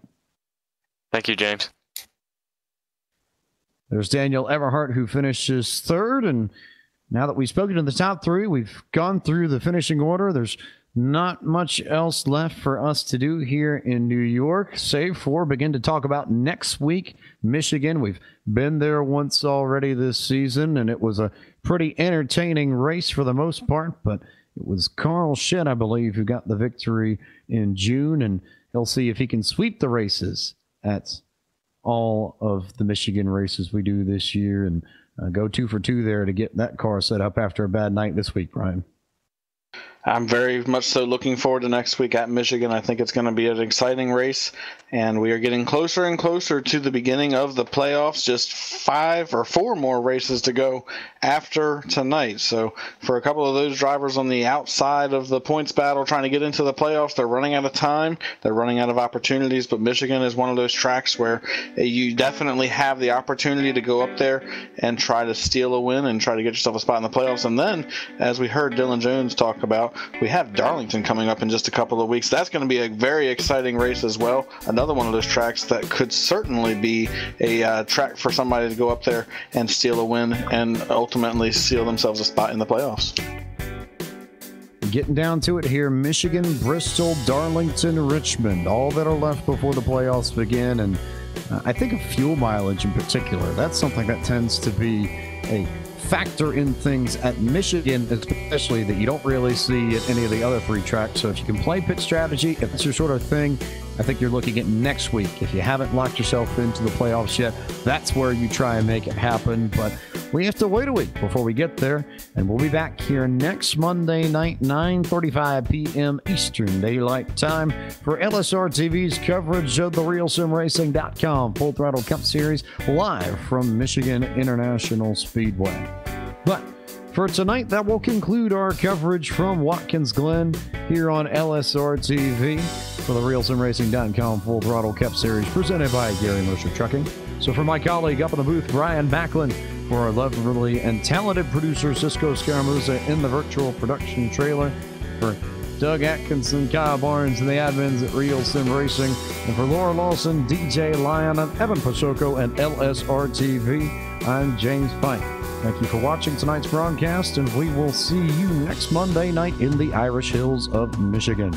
Thank you, James. There's Daniel Eberhardt, who finishes third, and now that we've spoken to the top 3, we've gone through the finishing order. There's not much else left for us to do here in New York, save for begin to talk about next week, Michigan. We've been there once already this season, and it was a pretty entertaining race for the most part, but it was Carl Shedd, I believe, who got the victory in June, and he'll see if he can sweep the races at all of the Michigan races we do this year and go 2 for 2 there to get that car set up after a bad night this week, Brian. I'm very much so looking forward to next week at Michigan. I think it's going to be an exciting race, and we are getting closer and closer to the beginning of the playoffs. Just 5 or 4 more races to go after tonight. So for a couple of those drivers on the outside of the points battle trying to get into the playoffs, they're running out of time. They're running out of opportunities, but Michigan is one of those tracks where you definitely have the opportunity to go up there and try to steal a win and try to get yourself a spot in the playoffs. And then, as we heard Dylan Jones talk about, we have Darlington coming up in just a couple of weeks. That's going to be a very exciting race as well. Another one of those tracks that could certainly be a track for somebody to go up there and steal a win and ultimately seal themselves a spot in the playoffs. Getting down to it here, Michigan, Bristol, Darlington, Richmond, all that are left before the playoffs begin. And I think of fuel mileage in particular. That's something that tends to be a factor in things at Michigan, especially that you don't really see at any of the other 3 tracks. So if you can play pit strategy, if it's your sort of thing, I think you're looking at next week. If you haven't locked yourself into the playoffs yet, that's where you try and make it happen. But we have to wait a week before we get there. And we'll be back here next Monday night, 9:35 p.m. Eastern Daylight Time for LSRTV's coverage of the RealSimRacing.com Full Throttle Cup Series live from Michigan International Speedway. But for tonight, that will conclude our coverage from Watkins Glen here on LSRTV for the RealSimRacing.com Full Throttle Cup Series presented by Gary Mercer Trucking. So for my colleague up in the booth, Brian Backlund, for our lovely and talented producer, Cisco Scaramuza, in the virtual production trailer, for Doug Atkinson, Kyle Barnes, and the admins at Real Sim Racing, and for Laura Lawson, DJ Lyon, and Evan Pasoko, and LSRTV, I'm James Pike. Thank you for watching tonight's broadcast, and we will see you next Monday night in the Irish Hills of Michigan.